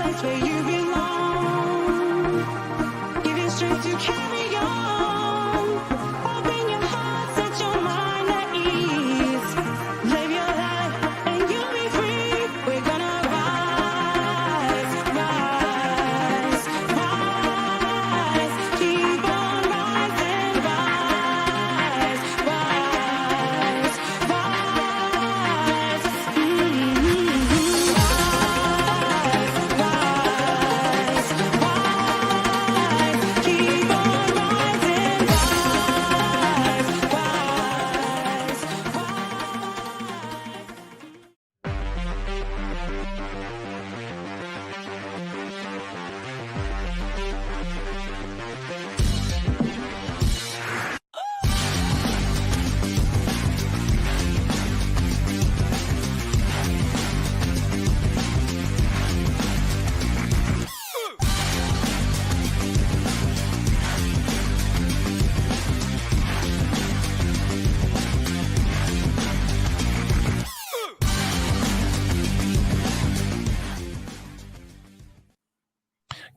place where you belong. Give you strength to carry on. Open your heart, set your mind at ease. Live your life and you'll be free. We're gonna rise, rise, rise. Keep on rising, rise, rise, rise. Keep on rising,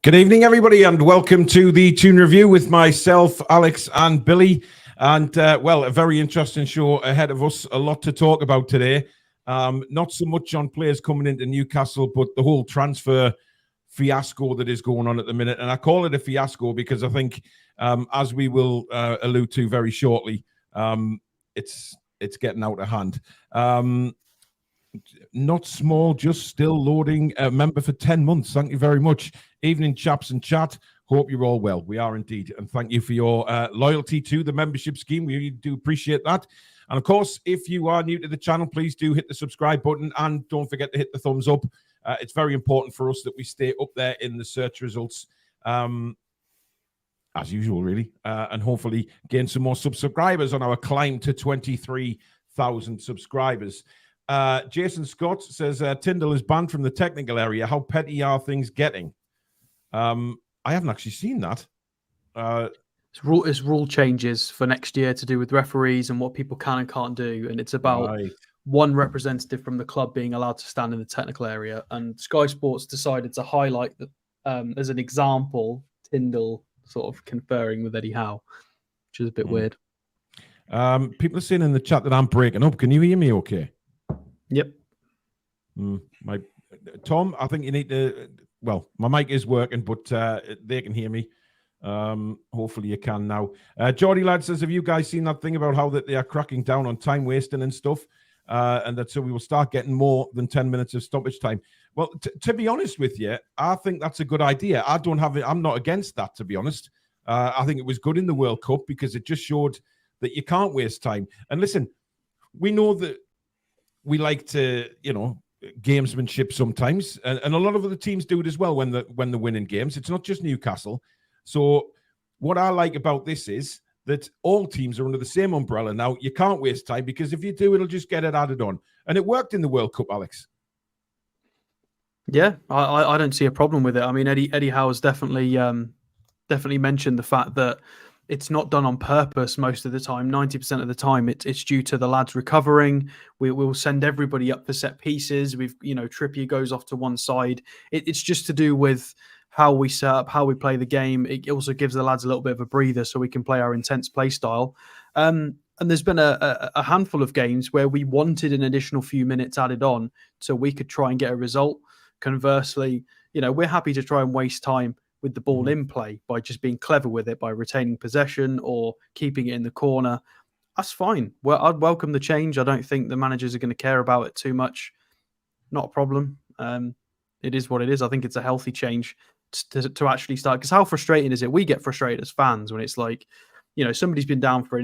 Good evening, everybody, and welcome to the Toon Review with myself, Alex, and Billy. And, well, a very interesting show ahead of us. A lot to talk about today. Not so much on players coming into Newcastle, but the whole transfer fiasco that is going on at the minute. And I call it a fiasco because I think, as we will allude to very shortly, it's getting out of hand. Not small, just still loading a member for 10 months. Thank you very much. Evening, chaps and chat. Hope you're all well. We are indeed. And thank you for your loyalty to the membership scheme. We really do appreciate that. And of course, if you are new to the channel, please do hit the subscribe button and don't forget to hit the thumbs up. It's very important for us that we stay up there in the search results, as usual, really. And hopefully gain some more subscribers on our climb to 23,000 subscribers. Jason Scott says Tyndall is banned from the technical area. How petty are things getting? I haven't actually seen that. It's rule changes for next year to do with referees and what people can and can't do. And it's about one representative from the club being allowed to stand in the technical area. And Sky Sports decided to highlight that as an example, Tyndall sort of conferring with Eddie Howe, which is a bit weird. People are saying in the chat that I'm breaking up. Can you hear me okay? Yep. Tom, I think you need to... Well, my mic is working, but they can hear me. Hopefully you can now. Geordie Lad says, have you guys seen that thing about how that they are cracking down on time wasting and stuff? And that so we will start getting more than 10 minutes of stoppage time. Well, to be honest with you, I think that's a good idea. I'm not against that, to be honest. I think it was good in the World Cup because it just showed that you can't waste time. And listen, we know that we like to, gamesmanship sometimes, and a lot of other teams do it as well when they're winning games. It's not just Newcastle. So what I like about this is that all teams are under the same umbrella now. You can't waste time because if you do, it'll just get it added on. And it worked in the World Cup, Alex. Yeah, I don't see a problem with it. I mean, Eddie Howe has definitely mentioned the fact that it's not done on purpose most of the time. 90% of the time, it's due to the lads recovering. We'll send everybody up for set pieces. Trippier goes off to one side. It's just to do with how we set up, how we play the game. It also gives the lads a little bit of a breather so we can play our intense play style. And there's been a handful of games where we wanted an additional few minutes added on so we could try and get a result. Conversely, we're happy to try and waste time with the ball in play by just being clever with it, by retaining possession or keeping it in the corner. That's fine. Well, I'd welcome the change. I don't think the managers are going to care about it too much. Not a problem. It is what it is. I think it's a healthy change to actually start. Because how frustrating is it? We get frustrated as fans when it's like, somebody's been down for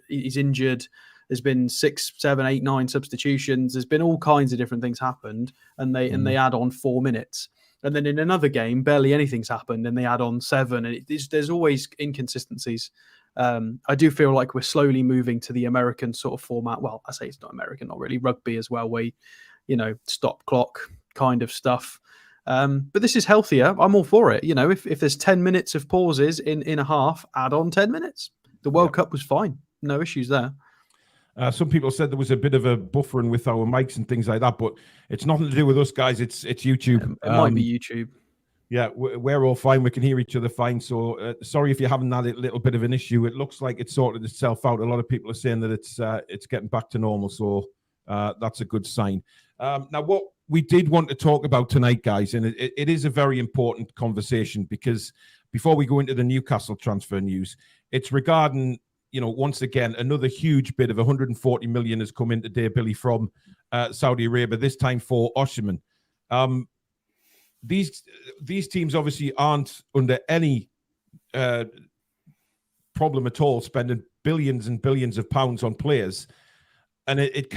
he's injured. There's been 6, 7, 8, 9 substitutions. There's been all kinds of different things happened, and they add on 4 minutes. And then in another game, barely anything's happened, and they add on 7. And there's always inconsistencies. I do feel like we're slowly moving to the American sort of format. Well, I say it's not American, not really. Rugby as well, where, stop clock kind of stuff. But this is healthier. I'm all for it. If there's 10 minutes of pauses in a half, add on 10 minutes. The World Cup was fine. No issues there. Some people said there was a bit of a buffering with our mics and things like that, but it's nothing to do with us, guys. It's YouTube. It might be YouTube. Yeah, we're all fine. We can hear each other fine. So sorry if you're having that little bit of an issue. It looks like it's sorted itself out. A lot of people are saying that it's getting back to normal. So that's a good sign. Now, what we did want to talk about tonight, guys, and it is a very important conversation, because before we go into the Newcastle transfer news, it's regarding, once again, another huge bid of 140 million has come in today, Billy, from Saudi Arabia, this time for Osimhen. These teams obviously aren't under any problem at all spending billions and billions of pounds on players. And it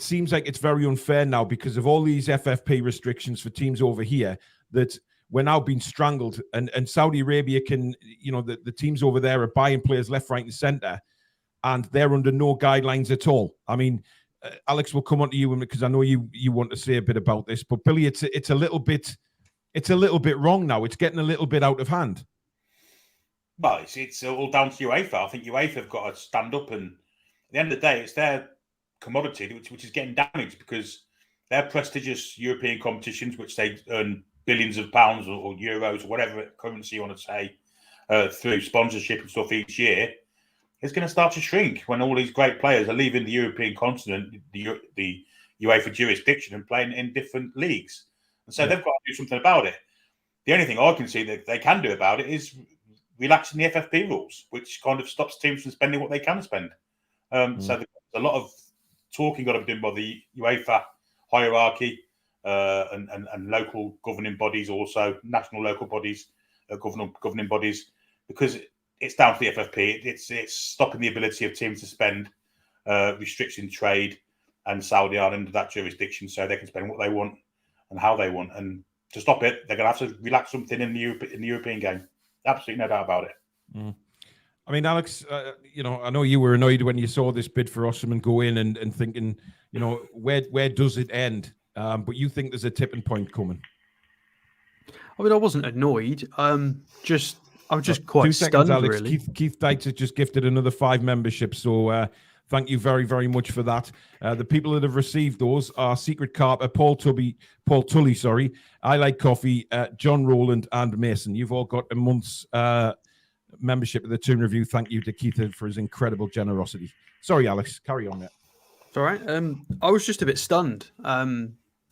seems like it's very unfair now because of all these FFP restrictions for teams over here, that we're now being strangled, and Saudi Arabia can, the teams over there are buying players left, right, and center, and they're under no guidelines at all. I mean, Alex, we'll come on to you because I know you want to say a bit about this, but Billy, it's a little bit wrong now. It's getting a little bit out of hand. Well, it's all down to UEFA. I think UEFA have got to stand up, and at the end of the day, it's their commodity which is getting damaged, because their prestigious European competitions, which they earn billions of pounds or euros or whatever currency you want to say through sponsorship and stuff each year, is going to start to shrink when all these great players are leaving the European continent, the UEFA jurisdiction, and playing in different leagues. And so they've got to do something about it. The only thing I can see that they can do about it is relaxing the FFP rules, which kind of stops teams from spending what they can spend. So there's a lot of talking got to be done by the UEFA hierarchy and local governing bodies, also national local bodies, governing bodies, because it's down to the FFP. It's stopping the ability of teams to spend, restricting trade, and Saudi are under that jurisdiction, so they can spend what they want and how they want. And to stop it, they're going to have to relax something in the European game. Absolutely no doubt about it. I mean, Alex, I know you were annoyed when you saw this bid for Osimhen go in and thinking, where does it end? But you think there's a tipping point coming. I mean, I wasn't annoyed. I was just quite 2 seconds, stunned, Alex. really. Keith Dykes has just gifted another 5 memberships, so thank you very, very much for that. The people that have received those are Secret Carper, Paul Tully, I Like Coffee, John Rowland, and Mason. You've all got a month's membership of the Toon Review. Thank you to Keith for his incredible generosity. Sorry, Alex, carry on, mate. It's all right. I was just a bit stunned.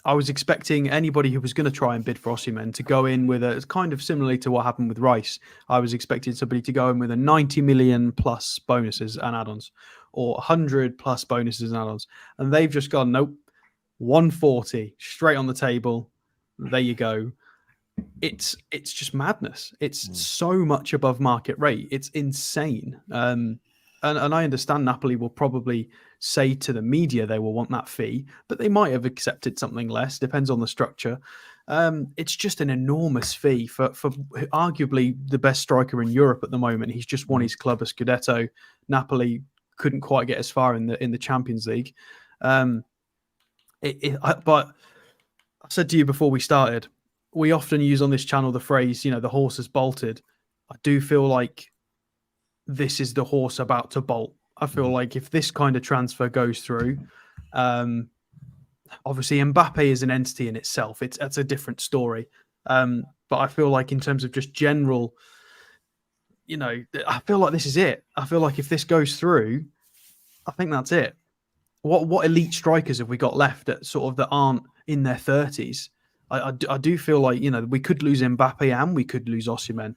I was expecting anybody who was going to try and bid for Osimhen to go in with it's kind of similarly to what happened with Rice. I was expecting somebody to go in with a 90 million plus bonuses and add-ons, or 100 plus bonuses and add-ons, and they've just gone, nope, 140 straight on the table. There you go. It's just madness. It's so much above market rate. It's insane. And I understand Napoli will probably say to the media they will want that fee, but they might have accepted something less. Depends on the structure. It's just an enormous fee for arguably the best striker in Europe at the moment. He's just won his club a Scudetto. Napoli couldn't quite get as far in the Champions League. But I said to you before we started, we often use on this channel the phrase, the horse has bolted. I do feel like this is the horse about to bolt. I feel like if this kind of transfer goes through, obviously Mbappe is an entity in itself. That's a different story. But I feel like in terms of just general, I feel like this is it. I feel like if this goes through, I think that's it. What elite strikers have we got left that aren't in their 30s? I do feel like, we could lose Mbappe and we could lose Osimhen.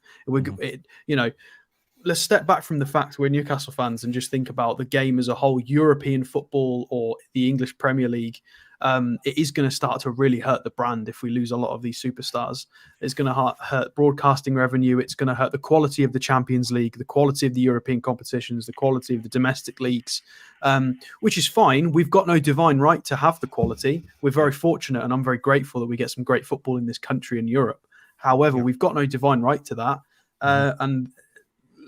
Let's step back from the fact we're Newcastle fans and just think about the game as a whole, European football or the English Premier League. It is going to start to really hurt the brand if we lose a lot of these superstars. It's going to hurt broadcasting revenue. It's going to hurt the quality of the Champions League, the quality of the European competitions, the quality of the domestic leagues, which is fine. We've got no divine right to have the quality. We're very fortunate, and I'm very grateful that we get some great football in this country and Europe. However, we've got no divine right to that. And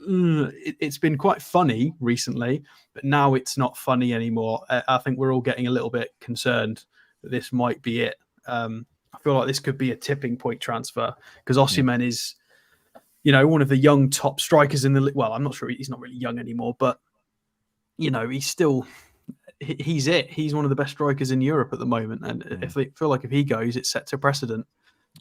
it's been quite funny recently, but now it's not funny anymore. I think we're all getting a little bit concerned that this might be it. I feel like this could be a tipping point transfer because Osimhen is, one of the young top strikers in the league. Well, I'm not sure he's not really young anymore, but he's still he's it. He's one of the best strikers in Europe at the moment, and if they feel like if he goes, it sets a precedent.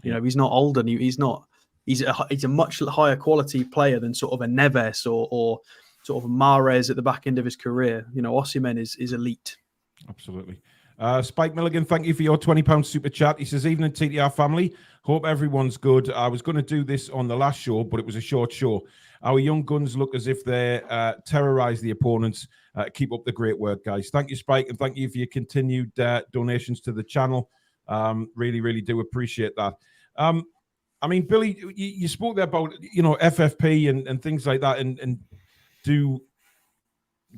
He's not old, and he's not. He's a much higher quality player than sort of a Neves or sort of a Mahrez at the back end of his career. Osimhen is elite. Absolutely. Spike Milligan, thank you for your £20 super chat. He says, evening TTR family. Hope everyone's good. I was going to do this on the last show, but it was a short show. Our young guns look as if they terrorize the opponents. Keep up the great work, guys. Thank you, Spike, and thank you for your continued donations to the channel. Really, really do appreciate that. I mean, Billy, you spoke there about, FFP and things like that, and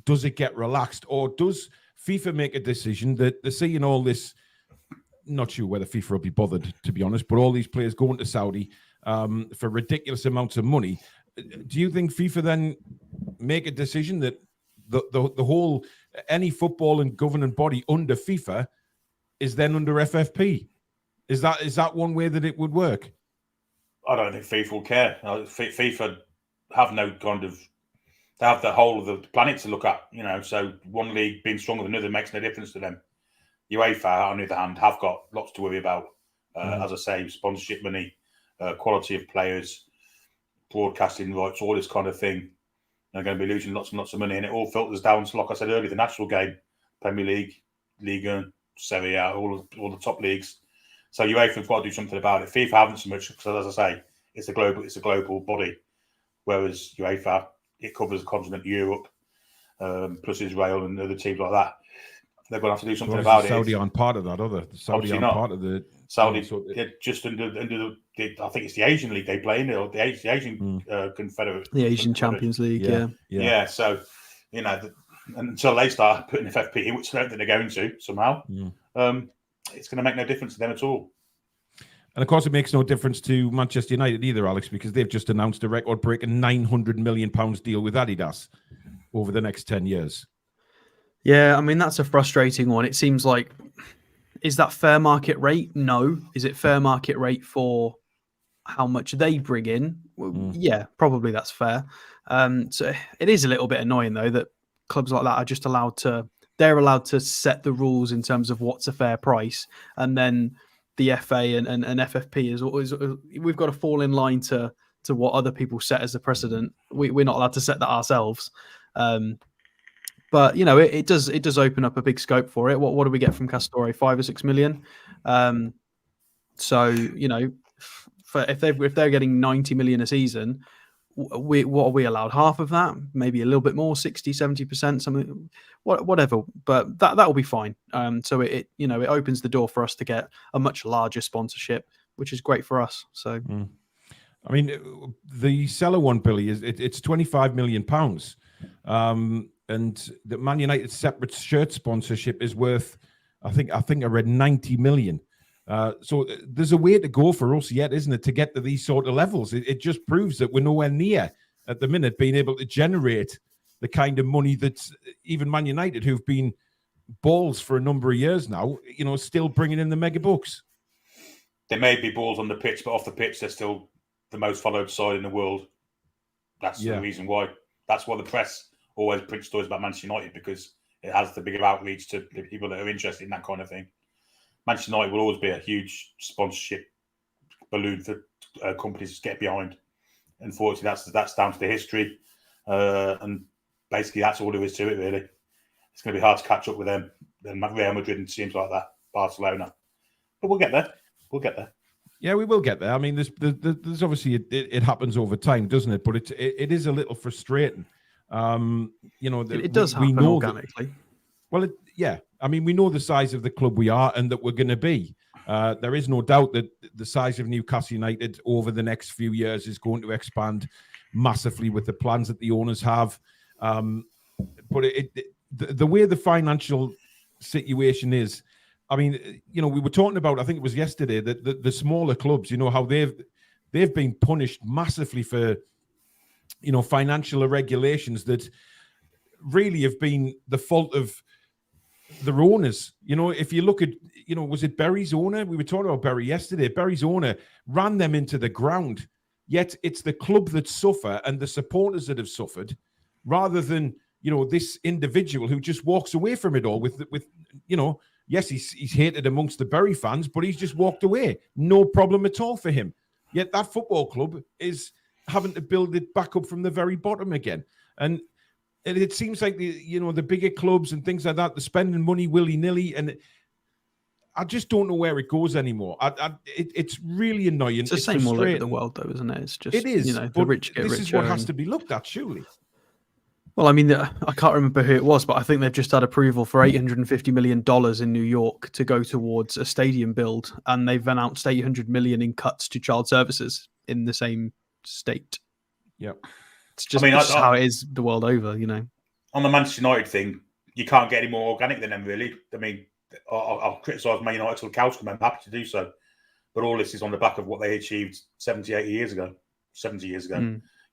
does it get relaxed, or does FIFA make a decision that they're seeing all this? Not sure whether FIFA will be bothered, to be honest, but all these players going to Saudi for ridiculous amounts of money. Do you think FIFA then make a decision that the whole, any football and governing body under FIFA is then under FFP? Is that one way that it would work? I don't think FIFA will care. FIFA have no kind of, they have the whole of the planet to look at, so one league being stronger than another makes no difference to them. UEFA, on the other hand, have got lots to worry about. As I say, sponsorship money, quality of players, broadcasting rights, all this kind of thing. They're going to be losing lots and lots of money, and it all filters down to, like I said earlier, the national game, Premier League, Liga, Serie A, all the top leagues. So UEFA's got to do something about it. FIFA haven't so much, because as I say, it's a global body, whereas UEFA, it covers the continent Europe, plus Israel and other teams like that. They're going to have to do something about it. Saudi aren't part of that, Saudi aren't part of the Saudi. They're just under the I think it's the Asian league they play in, or the Asian Confederate, the Asian Champions League. Yeah. So until they start putting FFP, which I don't think they're going to somehow, it's going to make no difference to them at all. And of course, it makes no difference to Manchester United either, Alex, because they've just announced a record-breaking £900 million deal with Adidas over the next 10 years. Yeah, I mean, that's a frustrating one. It seems like, is that fair market rate? No. Is it fair market rate for how much they bring in? Well, yeah, probably that's fair. So it is a little bit annoying, though, that clubs like that are just allowed to set the rules in terms of what's a fair price. And then the FA and FFP is always, we've got to fall in line to what other people set as a precedent. We're not allowed to set that ourselves. But it does open up a big scope for it. What do we get from Castore? 5 or 6 million. So if they're getting 90 million a season, what are we allowed? Half of that, maybe a little bit more, 60-70%, something, whatever. But that will be fine. So it opens the door for us to get a much larger sponsorship, which is great for us. So, I mean, the Sela one, Billy, it's £25 million. And the Man United separate shirt sponsorship is worth, I think I read 90 million. So there's a way to go for us yet, isn't it, to get to these sort of levels? It just proves that we're nowhere near at the minute being able to generate the kind of money that even Man United, who've been balls for a number of years now, still bringing in the mega bucks. There may be balls on the pitch, but off the pitch, they're still the most followed side in the world. That's the reason why. That's why the press always print stories about Manchester United, because it has the bigger outreach to the people that are interested in that kind of thing. Manchester United will always be a huge sponsorship balloon for companies to get behind. Unfortunately, that's down to the history, and basically that's all there is to it. Really, it's going to be hard to catch up with them. Then Real Madrid and teams like that, Barcelona, but we'll get there. We'll get there. Yeah, we will get there. I mean, there's obviously it happens over time, doesn't it? But it is a little frustrating. It does happen organically. I mean, we know the size of the club we are and that we're going to be. There is no doubt that the size of Newcastle United over the next few years is going to expand massively with the plans that the owners have. But the way the financial situation is, I mean, we were talking about, I think it was yesterday, that the smaller clubs, how they've been punished massively for financial irregulations that really have been the fault of their owners. If you look at, was it Bury's owner? We were talking about Bury yesterday. Bury's owner ran them into the ground, yet it's the club that suffer and the supporters that have suffered, rather than this individual who just walks away from it all with yes, he's hated amongst the Bury fans, but he's just walked away. No problem at all for him. Yet that football club is having to build it back up from the very bottom again. And it seems like the bigger clubs and things like that, they're spending money willy-nilly, and I just don't know where it goes anymore. It's really annoying. It's the same all over the world, though, isn't it? It's just, it is. The rich get richer. This is what has to be looked at, surely. Well, I mean, I can't remember who it was, but I think they've just had approval for $850 million in New York to go towards a stadium build, and they've announced $800 million in cuts to child services in the same state. Yep. It's just, it's how it is the world over, On the Manchester United thing, you can't get any more organic than them, really. I mean, I'll criticise Man United till the cows come. I'm happy to do so. But all this is on the back of what they achieved 70 years ago.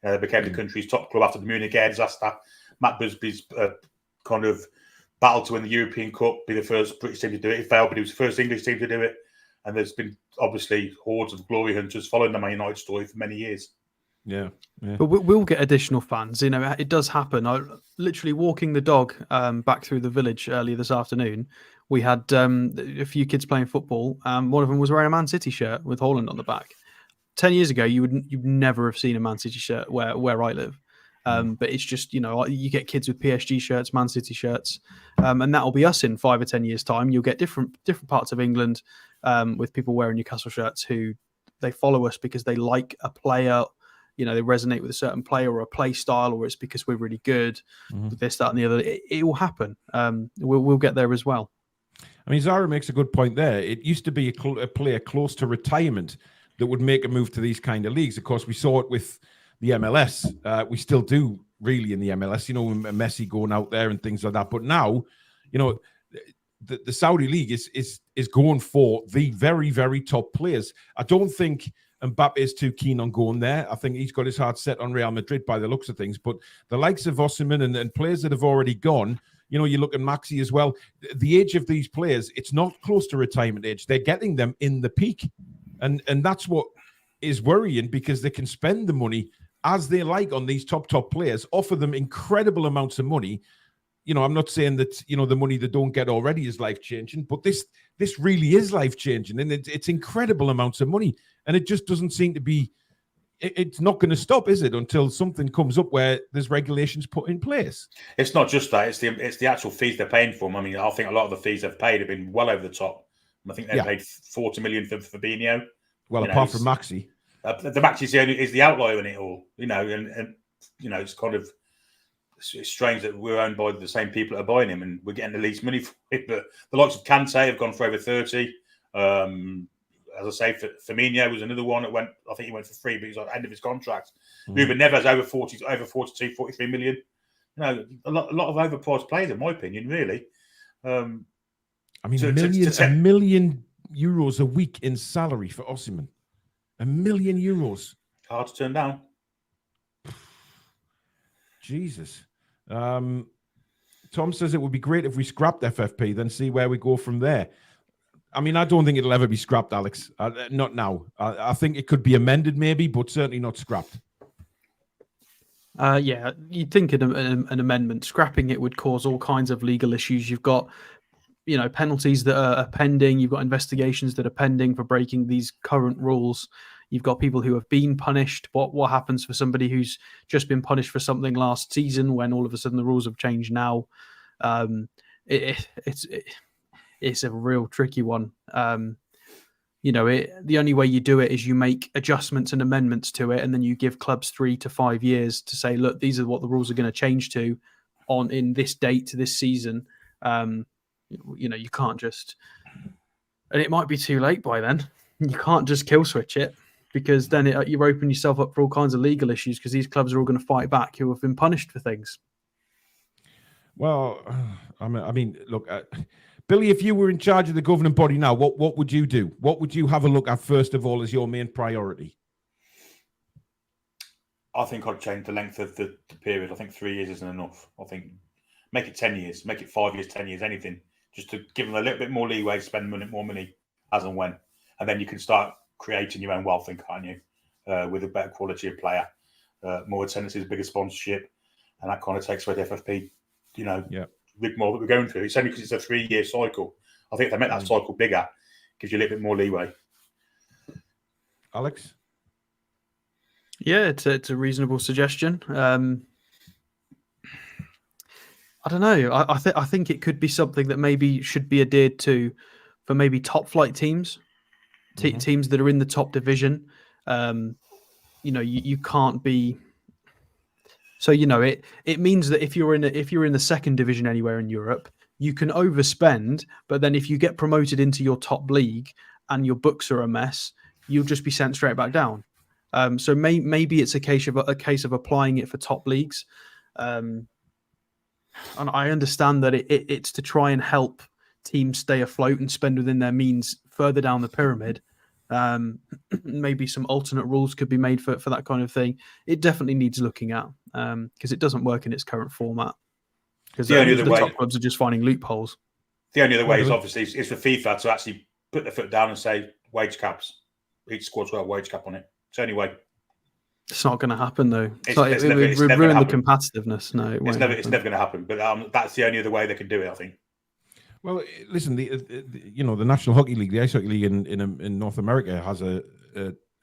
They became the country's top club after the Munich air disaster. Matt Busby's kind of battle to win the European Cup, be the first British team to do it. He failed, but he was the first English team to do it. And there's been, obviously, hordes of glory hunters following the Man United story for many years. Yeah. But we'll get additional fans. It does happen. I literally walking the dog back through the village earlier this afternoon. We had a few kids playing football. One of them was wearing a Man City shirt with Holland on the back. 10 years ago, you'd never have seen a Man City shirt where I live. But it's just, you get kids with PSG shirts, Man City shirts, and that'll be us in 5 or 10 years' time. You'll get different parts of England with people wearing Newcastle shirts who they follow us because they like a player. They resonate with a certain player or a play style, or it's because we're really good with this, that, and the other. It will happen. We'll get there as well. I mean, Zara makes a good point there. It used to be a player close to retirement that would make a move to these kind of leagues. Of course, we saw it with the MLS. We still do really in the MLS, Messi going out there and things like that. But now, the Saudi league is going for the very, very top players. I don't think Mbappe is too keen on going there. I think he's got his heart set on Real Madrid by the looks of things. But the likes of Osimhen and players that have already gone, you look at Maxi as well. The age of these players, it's not close to retirement age. They're getting them in the peak. And that's what is worrying, because they can spend the money as they like on these top players, offer them incredible amounts of money. I'm not saying that, the money they don't get already is life-changing, but this really is life-changing, and it's incredible amounts of money. And it just doesn't seem to be, it's not going to stop, is it, until something comes up where there's regulations put in place. It's not just that, it's the actual fees they're paying for them. I mean, I think a lot of the fees they've paid have been well over the top. I think they paid 40 million for Fabinho. Well, apart from Maxi. The Maxi is the outlier in it all, and it's kind of, it's strange that we're owned by the same people that are buying him and we're getting the least money for it. But the likes of Kante have gone for over 30. As I say, Firmino was another one that went, I think he went for free, but he's at the end of his contract. Ruben Neves over 42, 43 million. A lot of overpriced players, in my opinion, really. I mean, $1 million a week in salary for Osimhen. €1 million. Hard to turn down. Jesus. Tom says it would be great if we scrapped FFP, then see where we go from there. I mean, I don't think it'll ever be scrapped, Alex. Not now. I think it could be amended maybe, but certainly not scrapped. Yeah, you'd think an amendment. Scrapping it would cause all kinds of legal issues. You've got, penalties that are pending. You've got investigations that are pending for breaking these current rules. You've got people who have been punished. What happens for somebody who's just been punished for something last season when all of a sudden the rules have changed now? It's a real tricky one. The only way you do it is you make adjustments and amendments to it, and then you give clubs 3 to 5 years to say, look, these are what the rules are going to change to in this date to this season. You can't just, and it might be too late by then. You can't just kill switch it, because then you open yourself up for all kinds of legal issues, because these clubs are all going to fight back who have been punished for things. Well, I mean, look, Billy, if you were in charge of the governing body now, what would you do? What would you have a look at first of all as your main priority? I think I'd change the length of the period. I think 3 years isn't enough. I think make it 10 years, make it 5 years, 10 years, anything, just to give them a little bit more leeway, spend more money as and when. And then you can start creating your own wealth, can't you? With a better quality of player, more attendances, bigger sponsorship. and that kind of takes away the FFP, Yeah. rigmarole that we're going through. It's only because it's a 3-year cycle. I think if they make that cycle bigger, gives you a little bit more leeway. Alex? Yeah, it's a reasonable suggestion. I don't know. I think it could be something that maybe should be adhered to for maybe top flight teams, teams that are in the top division. You can't be. So it means that if you're in the second division anywhere in Europe, you can overspend. But then if you get promoted into your top league and your books are a mess, you'll just be sent straight back down. So maybe it's a case of applying it for top leagues. And I understand that it's to try and help teams stay afloat and spend within their means further down the pyramid. Maybe some alternate rules could be made for that kind of thing. It definitely needs looking at because it doesn't work in its current format. Because the top clubs are just finding loopholes. The only other way is obviously is for FIFA to actually put their foot down and say wage caps. Each squad's got a wage cap on it. It's the only way. It's not going to happen though. It would ruin the competitiveness. No, it's never going to happen. But that's the only other way they can do it, I think. Well, listen, the National Hockey League, the Ice Hockey League in North America has a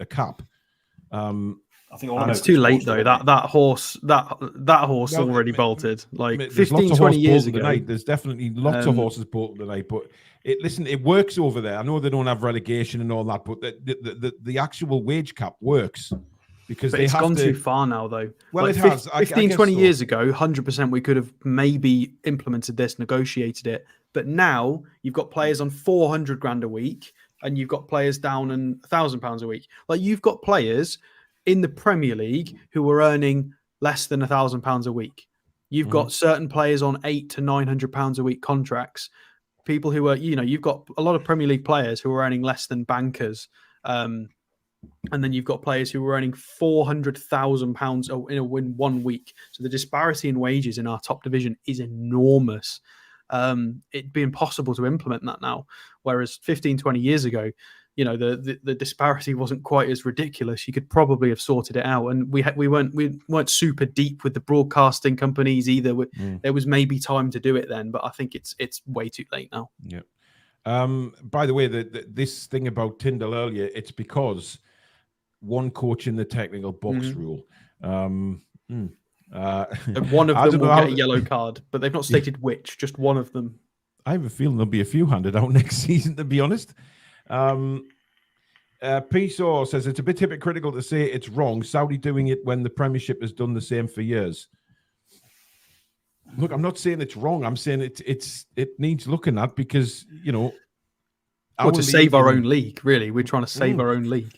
cap. I think it's too late though. That horse already bolted. Like 15, 20 years ago. Tonight. There's definitely lots of horses bolted tonight. But it works over there. I know they don't have relegation and all that, but the actual wage cap works. Because it's gone too far now, though. Well, it has. 15, 20 years ago, 100% we could have maybe implemented this, negotiated it. But now you've got players on 400 grand a week and you've got players down on £1,000 a week. Like you've got players in the Premier League who are earning less than £1,000 a week. You've got certain players on £800 to £900 a week contracts. People who are, you've got a lot of Premier League players who are earning less than bankers. And then you've got players who are earning £400,000 in 1 week. So the disparity in wages in our top division is enormous. It'd be impossible to implement that now. Whereas 15, 20 years ago, the disparity wasn't quite as ridiculous. You could probably have sorted it out. And we weren't super deep with the broadcasting companies either. There was maybe time to do it then, but I think it's way too late now. Yeah. By the way, this thing about Tyndall earlier, it's because one coach in the technical box rule. One of them will get a yellow card, but they've not stated which, just one of them. I have a feeling there'll be a few handed out next season, to be honest. P-Saw says it's a bit hypocritical to say it's wrong. Saudi doing it when the Premiership has done the same for years. Look, I'm not saying it's wrong. I'm saying it needs looking at because, to save our own league, really. We're trying to save our own league.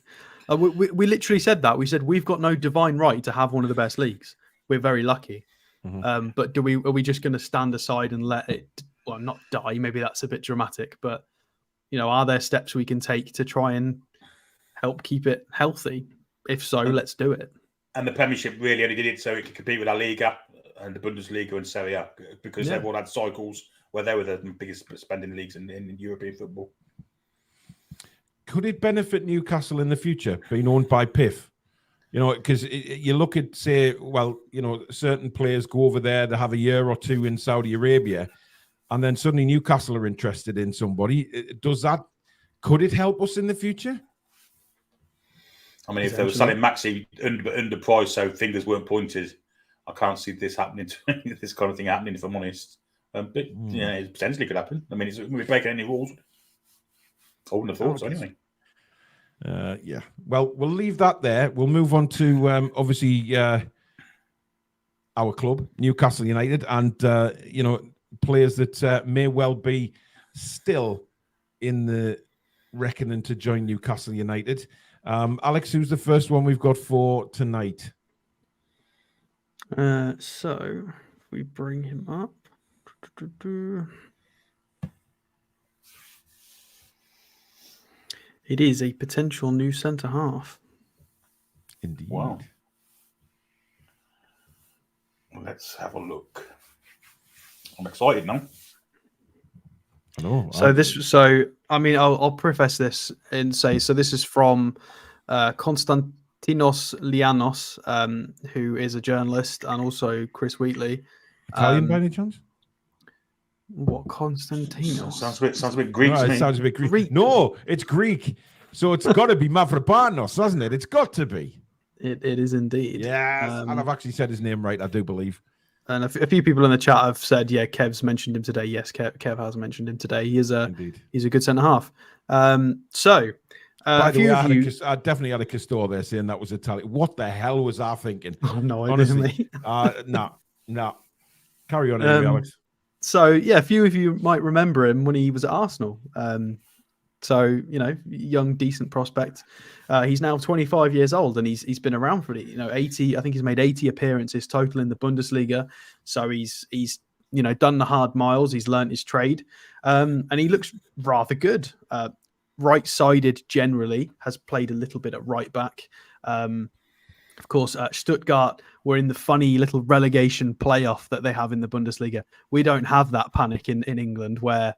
We literally said that. We said we've got no divine right to have one of the best leagues. We're very lucky. But are we just going to stand aside and let it, well, not die? Maybe that's a bit dramatic, but, are there steps we can take to try and help keep it healthy? If so, let's do it. And the Premiership really only did it so it could compete with La Liga and the Bundesliga and Serie A because everyone had cycles where they were the biggest spending leagues in European football. Could it benefit Newcastle in the future being owned by PIF? Because you look at, say, certain players go over there, they have a year or two in Saudi Arabia, and then suddenly Newcastle are interested in somebody. Could it help us in the future? I mean, if they were selling Maxi underpriced so fingers weren't pointed, I can't see this happening, this kind of thing happening, if I'm honest. But it potentially could happen. I mean, we're breaking any rules. I wouldn't have thought so anyway. Yeah. Well, we'll leave that there. We'll move on to, obviously, our club, Newcastle United, and, players that may well be still in the reckoning to join Newcastle United. Alex, who's the first one we've got for tonight? So if we bring him up. It is a potential new centre half. Indeed. Wow. Let's have a look. I'm excited now. I'll I'll preface this and say, so this is from Tinos Lianos, who is a journalist, and also Chris Wheatley. Italian by any chance? What Constantinos? Sounds a bit Greek to It me. sounds a bit Greek. No, it's Greek. So it's got to be Mavropanos, hasn't it? It's got to be. It is indeed. Yes, and I've actually said his name right, I do believe. And a few people in the chat have said, yeah, Kev's mentioned him today. Yes, Kev has mentioned him today. He's a good centre half. By the way, I definitely had a Castore there saying that was Italian. What the hell was I thinking? No, honestly. No. Carry on, anyway, Alex. So yeah, a few of you might remember him when he was at Arsenal. So young, decent prospect. He's now 25 years old, and he's been around for 80. I think he's made 80 appearances total in the Bundesliga. So he's done the hard miles. He's learnt his trade, and he looks rather good. Right-sided generally, has played a little bit at right back. Of course, Stuttgart were in the funny little relegation playoff that they have in the Bundesliga. We don't have that panic in England, where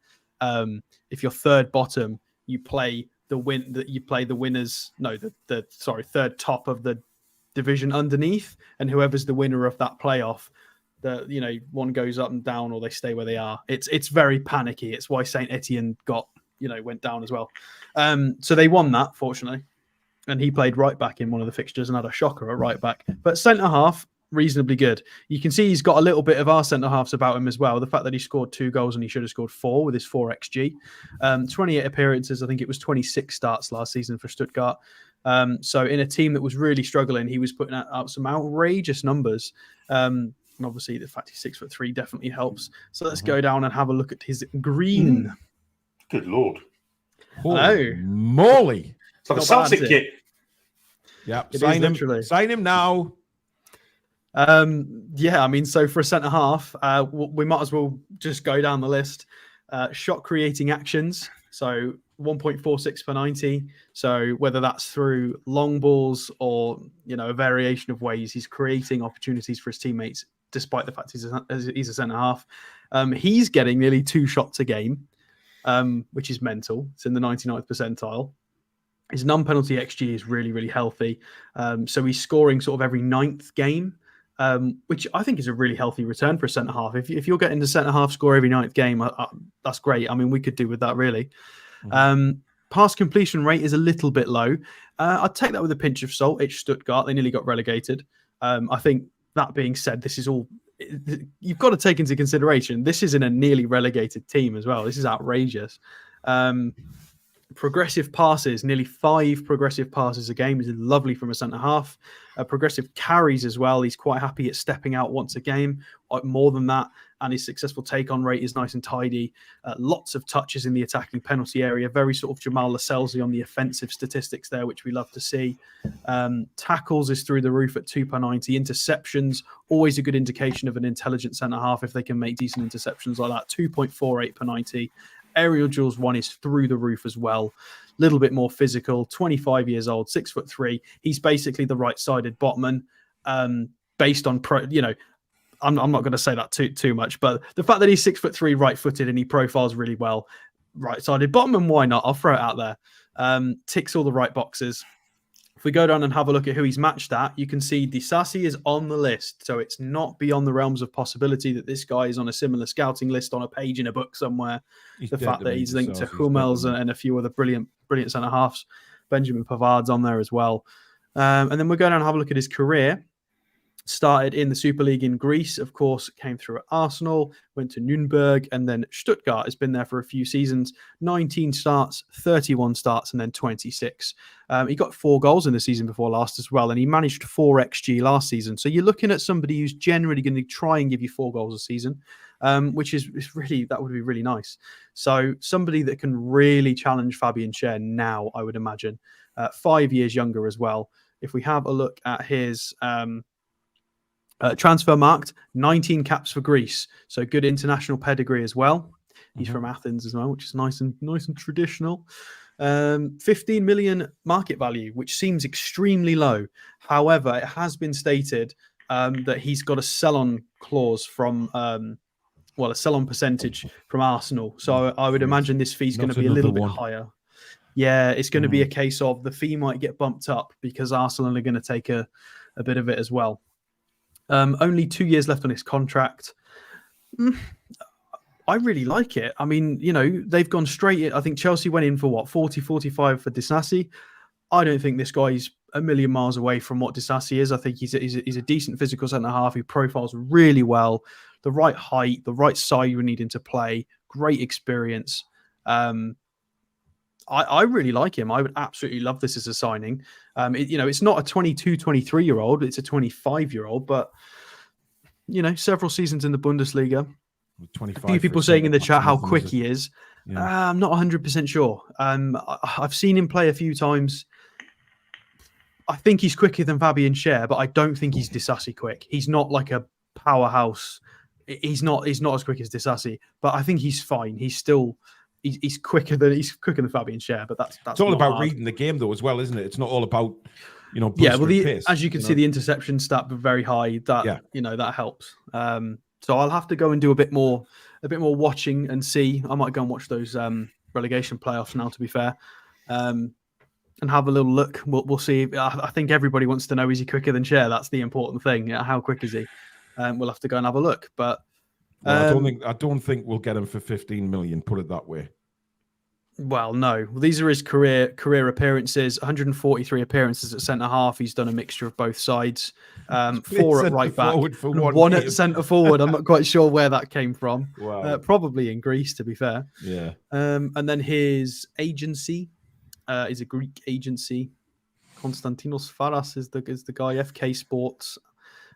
if you're third bottom, you play the winners. No, third top of the division underneath, and whoever's the winner of that playoff, one goes up and down, or they stay where they are. It's very panicky. It's why Saint Etienne went down as well. So they won that, fortunately. And he played right back in one of the fixtures and had a shocker at right back. But centre half, reasonably good. You can see he's got a little bit of our centre halves about him as well. The fact that he scored 2 goals and he should have scored 4 with his 4xG. 28 appearances. I think it was 26 starts last season for Stuttgart. So in a team that was really struggling, he was putting out some outrageous numbers. And obviously the fact he's 6'3" definitely helps. So let's go down and have a look at his green. Good Lord. Holy moly. It's like a Celtic kit. Yeah, sign him now. So for a centre half, we might as well just go down the list. Shot creating actions, so 1.46 per 90. So whether that's through long balls or a variation of ways, he's creating opportunities for his teammates, despite the fact he's a centre half. He's getting nearly 2 shots a game, which is mental. It's in the 99th percentile. His non-penalty XG is really, really healthy. So he's scoring sort of every 9th game, which I think is a really healthy return for a centre-half. If you're getting the centre-half score every 9th game, that's great. I mean, we could do with that, really. Pass completion rate is a little bit low. I'd take that with a pinch of salt. It's Stuttgart. They nearly got relegated. I think that being said, this is all... You've got to take into consideration, this isn't a nearly relegated team as well. This is outrageous. Progressive passes, nearly 5 progressive passes a game is lovely from a centre half. Progressive carries as well. He's quite happy at stepping out once a game, more than that. And his successful take-on rate is nice and tidy. Lots of touches in the attacking penalty area. Very sort of Jamal Lascelles on the offensive statistics there, which we love to see. Tackles is through the roof at 2 per 90. Interceptions, always a good indication of an intelligent centre half if they can make decent interceptions like that. 2.48 per 90. Aerial duels 1 is through the roof as well. A little bit more physical. 25 years old, 6'3". He's basically the right-sided botman. Based on I'm not going to say that too much, but the fact that he's 6'3", right-footed, and he profiles really well, right-sided botman, why not? I'll throw it out there. Ticks all the right boxes. If we go down and have a look at who he's matched at, you can see Disasi is on the list. So it's not beyond the realms of possibility that this guy is on a similar scouting list on a page in a book somewhere. The fact that he's linked to Hummels and a few other brilliant centre-halves. Benjamin Pavard's on there as well. And then we'll go down and have a look at his career. Started in the Super League in Greece, of course, came through at Arsenal, went to Nuremberg, and then Stuttgart. Has been there for a few seasons. 19 starts, 31 starts, and then 26. He got 4 goals in the season before last as well, and he managed 4 XG last season. So you're looking at somebody who's generally going to try and give you 4 goals a season, which is really, that would be really nice. So somebody that can really challenge Fabian Schär now, I would imagine. 5 years younger as well. If we have a look at his... transfer marked, 19 caps for Greece, so good international pedigree as well. He's from Athens as well, which is nice and traditional. 15 million market value, which seems extremely low. However, it has been stated that he's got a sell-on clause from, a sell-on percentage from Arsenal. So I would imagine this fee is going to be a little bit higher. Yeah, it's going to be a case of the fee might get bumped up because Arsenal are going to take a bit of it as well. Only 2 years left on his contract. I really like it. I mean, they've gone straight in. I think Chelsea went in for what, 40, 45 for Disasi. I don't think this guy's a million miles away from what Disasi is. I think he's a decent physical centre-half. He profiles really well. The right height, the right side you need him to play. Great experience. I really like him. I would absolutely love this as a signing. It's not a 22, 23-year-old. It's a 25-year-old. But, several seasons in the Bundesliga. 25 a few people saying in the chat how quick he is. Yeah. I'm not 100% sure. I've seen him play a few times. I think he's quicker than Fabian Schär, but I don't think he's Disasi quick. He's not like a powerhouse. He's not as quick as Disasi, but I think he's fine. He's quicker than Fabian Schär, but that's it's all about hard. reading the game though as well, isn't it? It's not all about pace, as you can see, the interception stat very high. That helps. So I'll have to go and do a bit more watching and see. I might go and watch those relegation playoffs now, to be fair, and have a little look. We'll see. I think everybody wants to know, is he quicker than Schär? That's the important thing. How quick is he? We'll have to go and have a look. But I don't think we'll get him for 15 million. Put it that way. Well, no. These are his career appearances. 143 appearances at centre half. He's done a mixture of both sides. 4 at right back, one at centre forward. I'm not quite sure where that came from. Wow. Probably in Greece, to be fair. Yeah. And then his agency is a Greek agency. Konstantinos Faras is the guy. FK Sports.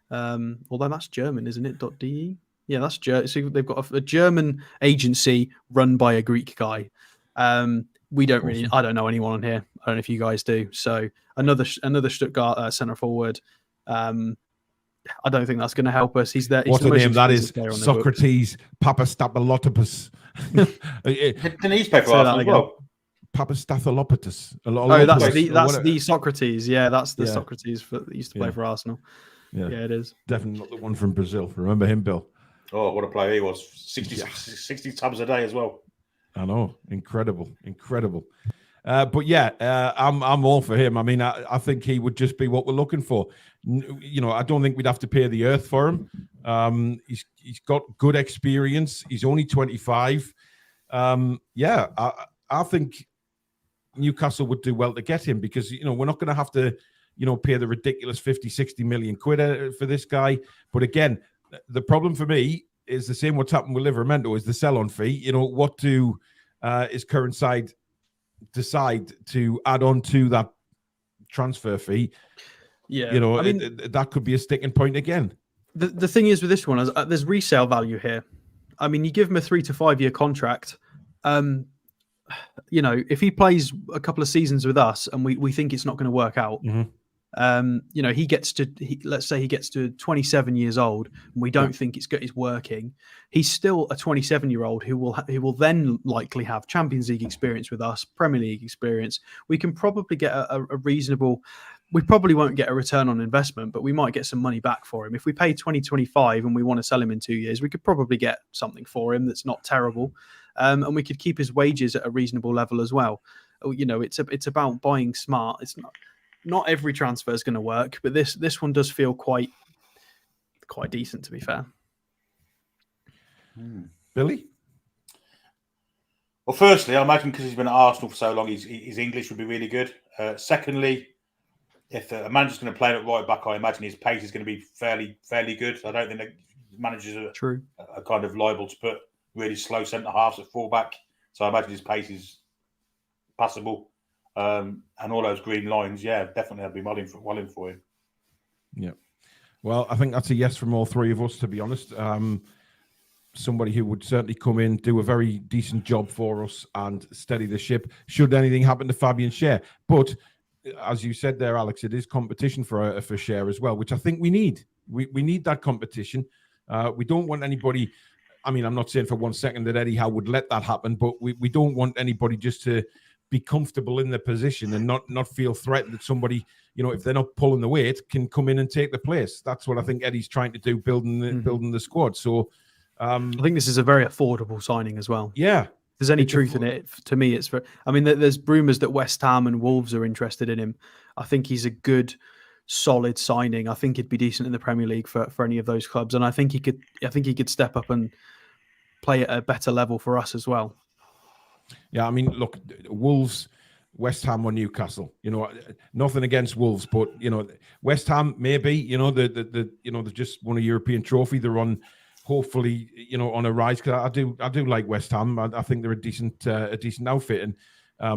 Although that's German, isn't it? .de. Yeah, that's German. So they've got a German agency run by a Greek guy. We don't really. I don't know anyone on here. I don't know if you guys do. So another Stuttgart centre forward. I don't think that's going to help us. He's there. What a name that is! Socrates Papastapalotopoulos. Didn't he play for Arsenal as well? Papastaphalopoulos. That's the Socrates. Yeah, that's the Socrates that used to play for Arsenal. Yeah, it is definitely not the one from Brazil. Remember him, Bill? Oh, what a player he was! 60 tabs a day as well. I know, incredible. But yeah, I'm all for him. I mean, I think he would just be what we're looking for. I don't think we'd have to pay the earth for him. He's got good experience. He's only 25. I think Newcastle would do well to get him because we're not going to have to pay the ridiculous 50-60 million quid for this guy. But again, the problem for me is the same what's happened with Livramento is the sell-on fee. What do his current side decide to add on to that transfer fee? Yeah, that could be a sticking point again. The thing is with this one is there's resale value here. I mean, you give him a 3 to 5 year contract. If he plays a couple of seasons with us and we think it's not going to work out, let's say he gets to 27 years old and we don't think it's working. He's still a 27-year-old who will then likely have Champions League experience with us, Premier League experience. We can probably get a reasonable. We probably won't get a return on investment, but we might get some money back for him. If we pay 2025 and we want to sell him in 2 years, we could probably get something for him that's not terrible, and we could keep his wages at a reasonable level as well. It's about buying smart. It's not every transfer is going to work, but this one does feel quite decent, to be fair. Billy? Well, firstly, I imagine because he's been at Arsenal for so long, his English would be really good. Secondly, if a manager's going to play at right back, I imagine his pace is going to be fairly good. I don't think that managers are kind of liable to put really slow centre halves at full back. So I imagine his pace is passable. And all those green lines, definitely I'd be well in for him. Yeah. Well, I think that's a yes from all three of us, to be honest. Somebody who would certainly come in, do a very decent job for us and steady the ship should anything happen to Fabian Schär. But as you said there, Alex, it is competition for Schär as well, which I think we need. We need that competition. We don't want anybody. I mean, I'm not saying for 1 second that Eddie Howe would let that happen, but we don't want anybody just to be comfortable in their position and not feel threatened that somebody, if they're not pulling the weight, can come in and take the place. That's what I think Eddie's trying to do, building the squad. So I think this is a very affordable signing as well. Yeah. there's any It's truth in it, to me, it's for. I mean, there's rumours that West Ham and Wolves are interested in him. I think he's a good, solid signing. I think he'd be decent in the Premier League for any of those clubs, and I think he could step up and play at a better level for us as well. Yeah, I mean, look, Wolves, West Ham or Newcastle. Nothing against Wolves, but West Ham maybe. They've just won a European trophy. They're on, hopefully, on a rise. Because I do like West Ham. I think they're a decent outfit, and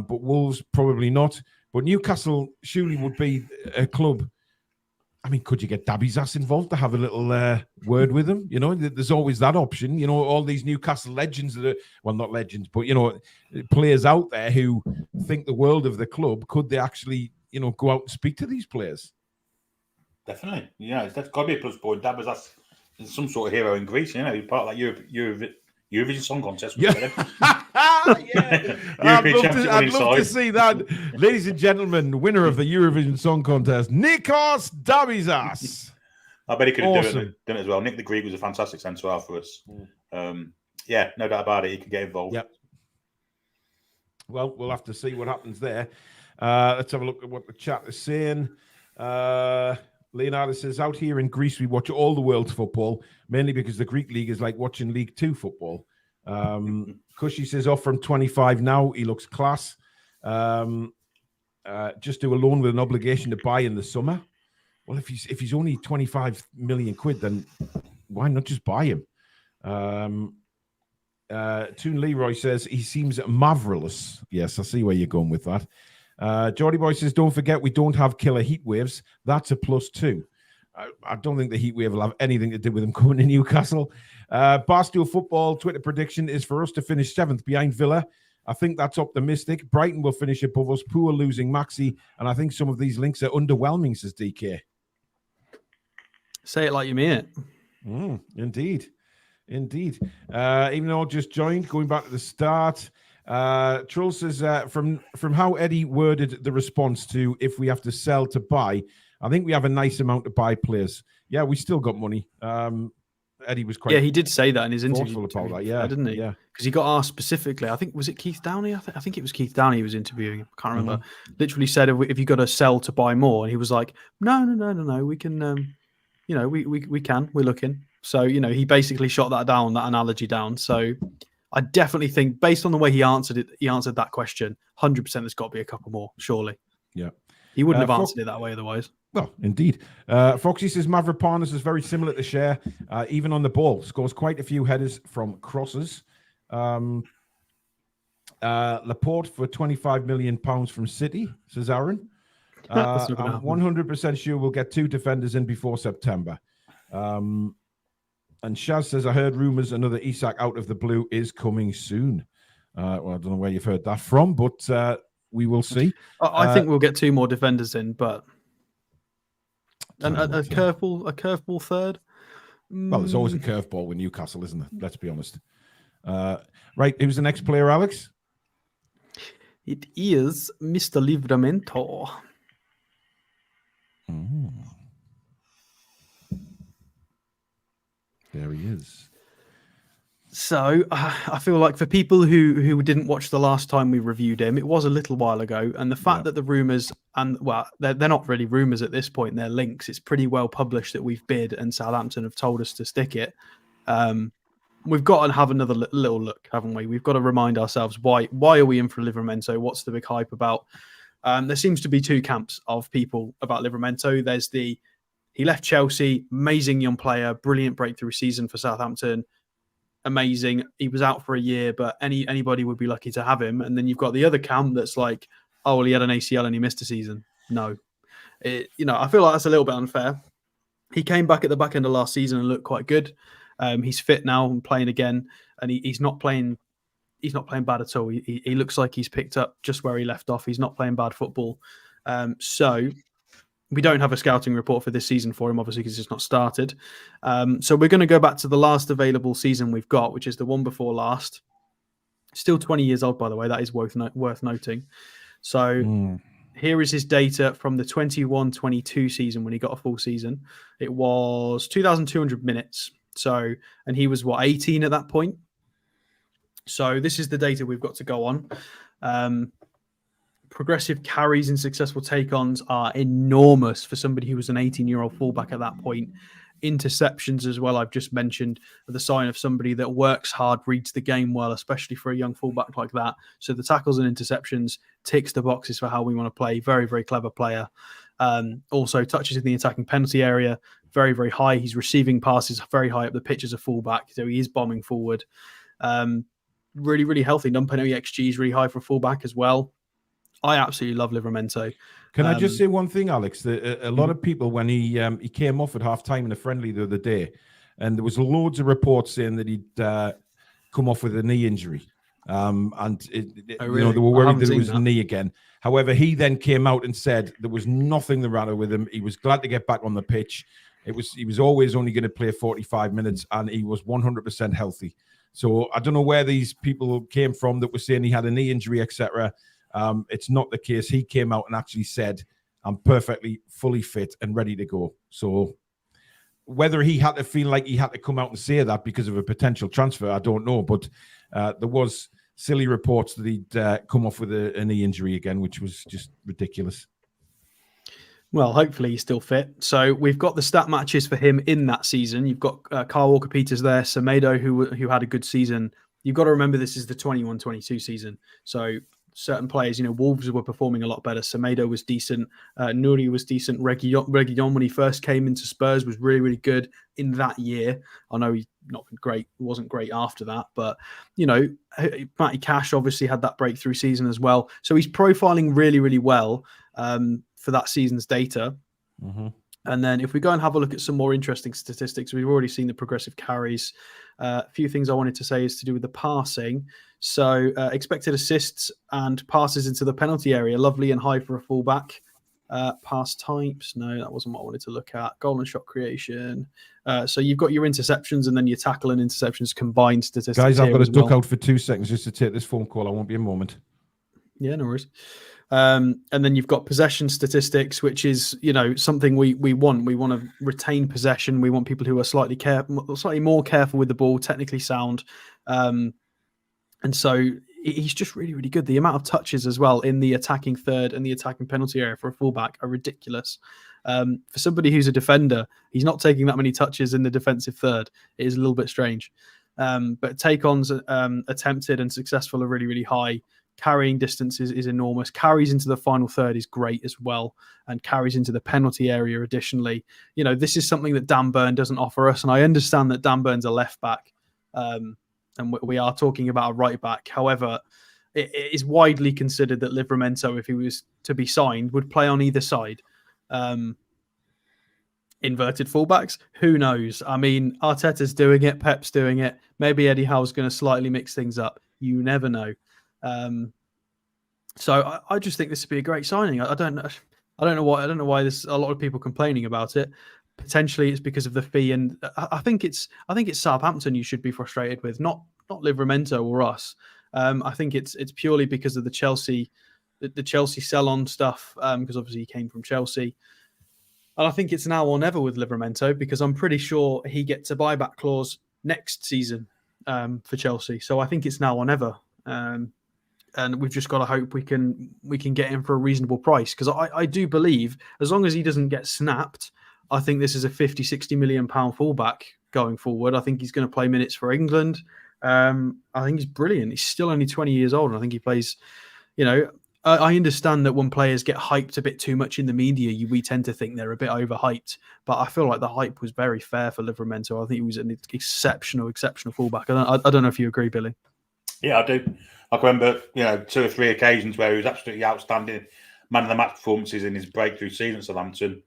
but Wolves probably not. But Newcastle surely would be a club. I mean, could you get Dabby's ass involved to have a little word with him? There's always that option. All these Newcastle legends that are, well, not legends, but, players out there who think the world of the club. Could they actually, go out and speak to these players? Definitely. Yeah, that's got to be a plus point. Dabby's some sort of hero in Greece. He's part of that Eurovision Song Contest. Yeah. Yeah. I'd love to see that. Ladies and gentlemen, winner of the Eurovision Song Contest, Nikos Dabizas. I bet he could have done it as well. Nick the Greek was a fantastic centre-half for us. Yeah, no doubt about it. He can get involved. Yep. Well, we'll have to see what happens there. Let's have a look at what the chat is saying. Leonardo says, out here in Greece, we watch all the world's football, mainly because the Greek league is like watching League Two football. Cushy says, off from 25 now. He looks class. Just do a loan with an obligation to buy in the summer. Well, if he's only 25 million quid, then why not just buy him? Toon Leroy says, he seems marvelous. Yes, I see where you're going with that. Geordie Boy says, don't forget, we don't have killer heat waves. That's a +2. I don't think the heat wave will have anything to do with them coming to Newcastle. Barstool Football Twitter prediction is for us to finish 7th behind Villa. I think that's optimistic. Brighton will finish above us. Poor losing Maxi. And I think some of these links are underwhelming, says DK. Say it like you mean it. Indeed. Even though I just joined, going back to the start, Troll says, from how Eddie worded the response to if we have to sell to buy, I think we have a nice amount to buy players. Yeah, we still got money. Eddie was quite. Yeah, he did say that in his interview. About that, yeah, didn't he? Yeah, because he got asked specifically. I think was it Keith Downey? I think it was Keith Downey he was interviewing. I can't remember. Literally said, "If you got to sell to buy more," and he was like, "No. We can, we can. We're looking." So he basically shot that analogy down. So I definitely think, based on the way he answered that question, 100% there's got to be a couple more, surely. Yeah. He wouldn't have answered it that way otherwise. Well, indeed. Foxy says Mavropanos is very similar to Cher, even on the ball. Scores quite a few headers from crosses. Laporte for £25 million from City, says Aaron. I'm 100% sure we'll get 2 defenders in before September. And Shaz says, I heard rumours another Isak out of the blue is coming soon. Well, I don't know where you've heard that from, but we will see. I think we'll get 2 more defenders in, but a curveball third. Well, there's always a curveball with Newcastle, isn't there? Let's be honest. Right, who's the next player, Alex? It is Mr. Livramento. There he is. So I feel like for people who didn't watch the last time we reviewed him, it was a little while ago, and the fact that the rumours, and well, they're not really rumours at this point, they're links. It's pretty well published that we've bid and Southampton have told us to stick it. We've got to have another little look, haven't we? We've got to remind ourselves why are we in for Livramento? What's the big hype about? There seems to be 2 camps of people about Livramento. There's he left Chelsea, amazing young player, brilliant breakthrough season for Southampton. Amazing. He was out for a year, but anybody would be lucky to have him. And then you've got the other camp that's like, oh, well, he had an ACL and he missed a season. No. I feel like that's a little bit unfair. He came back at the back end of last season and looked quite good. He's fit now and playing again, and he's not playing bad at all. He looks like he's picked up just where he left off. He's not playing bad football. So we don't have a scouting report for this season for him, obviously, because it's not started. So we're going to go back to the last available season we've got, which is the one before last. Still 20 years old, by the way. That is worth noting. So here is his data from the 21-22 season when he got a full season. It was 2,200 minutes. So, and he was 18 at that point. So this is the data we've got to go on. Progressive carries and successful take-ons are enormous for somebody who was an 18-year-old fullback at that point. Interceptions as well, I've just mentioned, are the sign of somebody that works hard, reads the game well, especially for a young fullback like that. So the tackles and interceptions ticks the boxes for how we want to play. Very, very clever player. Also touches in the attacking penalty area, very, very high. He's receiving passes very high up the pitch as a fullback, so he is bombing forward. Really, really healthy. Non-penalty XG is really high for a fullback as well. I absolutely love Livramento. Can I just say one thing, Alex? A lot of people, when he came off at half time in a friendly the other day, and there was loads of reports saying that he'd come off with a knee injury. And they were worried that it was a knee again. However, he then came out and said there was nothing the matter with him. He was glad to get back on the pitch. He was always only going to play 45 minutes, and he was 100% healthy. So I don't know where these people came from that were saying he had a knee injury, etc. It's not the case. He came out and actually said, I'm perfectly fully fit and ready to go. So whether he had to feel like he had to come out and say that because of a potential transfer, I don't know. But there was silly reports that he'd come off with a knee injury again, which was just ridiculous. Well, hopefully he's still fit. So we've got the stat matches for him in that season. You've got Kyle Walker-Peters there, Semedo, who had a good season. You've got to remember this is the 21-22 season. So certain players, Wolves were performing a lot better. Semedo was decent. Nuri was decent. Reguilon, when he first came into Spurs, was really, really good in that year. I know he's not been great. It wasn't great after that. But, Matty Cash obviously had that breakthrough season as well. So he's profiling really, really well for that season's data. Mm-hmm. And then if we go and have a look at some more interesting statistics, we've already seen the progressive carries. A few things I wanted to say is to do with the passing. So expected assists and passes into the penalty area, lovely and high for a fullback. Pass types, no, that wasn't what I wanted to look at. Goal and shot creation. So you've got your interceptions and then your tackle and interceptions combined statistics. Guys, I've got to duck out for 2 seconds just to take this phone call. I won't be a moment. Yeah, no worries. And then you've got possession statistics, which is, something we want. We want to retain possession. We want people who are slightly more careful with the ball, technically sound. And so he's just really, really good. The amount of touches as well in the attacking third and the attacking penalty area for a fullback are ridiculous. For somebody who's a defender, he's not taking that many touches in the defensive third. It is a little bit strange. But take-ons attempted and successful are really, really high. Carrying distance is enormous. Carries into the final third is great as well, and carries into the penalty area additionally. This is something that Dan Burn doesn't offer us, and I understand that Dan Burn's a left back, and we are talking about a right back. However, it is widely considered that Livramento, if he was to be signed, would play on either side. Inverted fullbacks, who knows? I mean, Arteta's doing it, Pep's doing it. Maybe Eddie Howe's going to slightly mix things up. You never know. So I just think this would be a great signing. I don't know why there's a lot of people complaining about it. Potentially it's because of the fee, and I think it's Southampton you should be frustrated with, not Livramento or us. I think it's purely because of the Chelsea sell-on stuff, because obviously he came from Chelsea. And I think it's now or never with Livramento, because I'm pretty sure he gets a buyback clause next season for Chelsea. So I think it's now or never. And we've just got to hope we can get him for a reasonable price, because I do believe as long as he doesn't get snapped, I think this is a 50-60 million pound fullback going forward. I think he's going to play minutes for England. I think he's brilliant. He's still only 20 years old, and I think he plays. I understand that when players get hyped a bit too much in the media, we tend to think they're a bit overhyped. But I feel like the hype was very fair for Livramento. I think he was an exceptional fullback. I don't know if you agree, Billy. Yeah, I do. I can remember, 2 or 3 occasions where he was absolutely outstanding, man of the match performances in his breakthrough season at Southampton.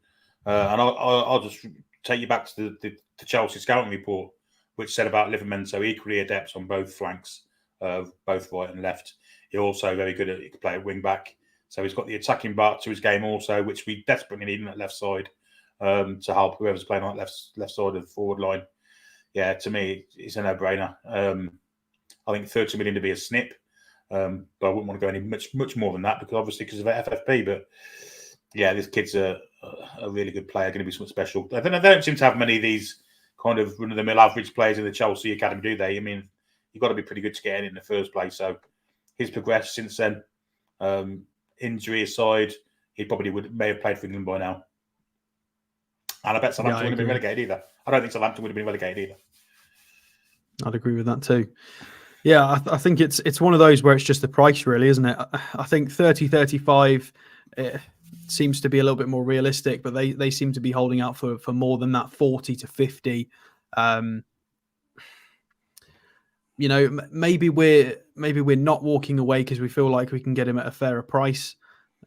And I'll just take you back to the Chelsea scouting report, which said about Livramento equally adept on both flanks, both right and left. He's also very good he can play at wing back. So he's got the attacking part to his game also, which we desperately need on that left side to help whoever's playing on that left side of the forward line. Yeah, to me, it's a no-brainer. I think 30 million to be a snip. But I wouldn't want to go any much more than that, because of FFP. But yeah, this kid's a really good player, going to be something special. They don't seem to have many of these kind of run-of-the-mill average players in the Chelsea academy, do they? I mean, you've got to be pretty good to get in the first place. So he's progressed since then. Injury aside, he probably may have played for England by now. And I bet Southampton wouldn't have been relegated either. I don't think Southampton would have been relegated either. I'd agree with that too. Yeah, I think it's one of those where it's just the price, really, isn't it? I think 30, 35 seems to be a little bit more realistic, but they seem to be holding out for more than that, 40 to 50. Maybe we're not walking away because we feel like we can get him at a fairer price.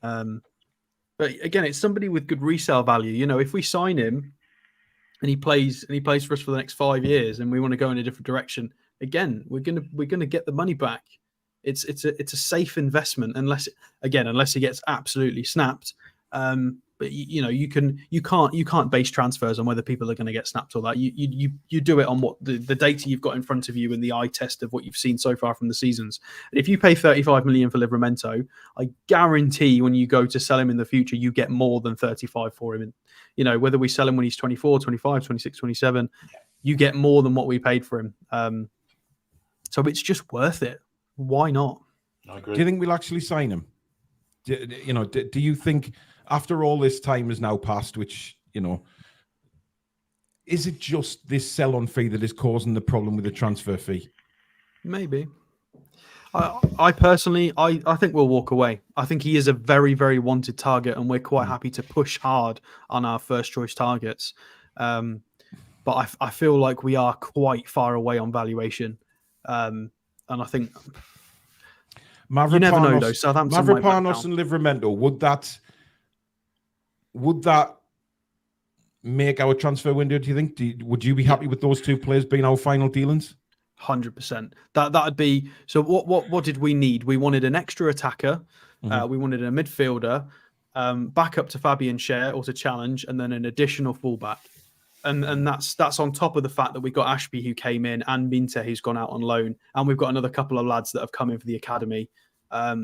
But again, it's somebody with good resale value. If we sign him and he plays for us for the next 5 years, and we want to go in a different direction, again, we're gonna get the money back. It's a safe investment unless he gets absolutely snapped. But you can't base transfers on whether people are going to get snapped or that. You do it on what the data you've got in front of you and the eye test of what you've seen so far from the seasons. And if you pay 35 million for Livramento, I guarantee when you go to sell him in the future, you get more than 35 for him. And whether we sell him when he's 24, 25, 26, 27, you get more than what we paid for him. So it's just worth it. Why not? I agree. Do you think we'll actually sign him? Do you think after all this time has now passed, which, is it just this sell-on fee that is causing the problem with the transfer fee? Maybe. I personally, I think we'll walk away. I think he is a very, very wanted target, and we're quite happy to push hard on our first choice targets. But I feel like we are quite far away on valuation. And I think you never know, though. Southampton Mavropanos and Livramento, would that make our transfer window, do you think? Would you be happy with those two players being our final dealings? 100%. That'd be... So what did we need? We wanted an extra attacker. We wanted a midfielder, back up to Fabian Schär or to challenge, and then an additional fullback. And that's on top of the fact that we got Ashby, who came in, and Minte, who's gone out on loan, and we've got another couple of lads that have come in for the academy. I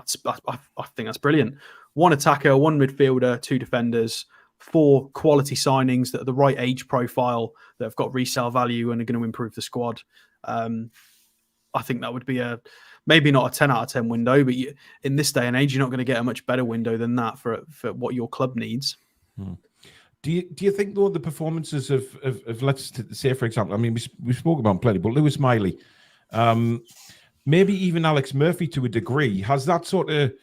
think that's brilliant. One attacker, one midfielder, two defenders, 4 quality signings that are the right age profile, that have got resale value and are going to improve the squad. I think that would be maybe not a 10 out of 10 window, but in this day and age, you're not going to get a much better window than that for what your club needs. Do you think, though, the performances of let's say, for example, I mean, we spoke about him plenty, but Lewis Miley, maybe even Alex Murphy to a degree, has that sort of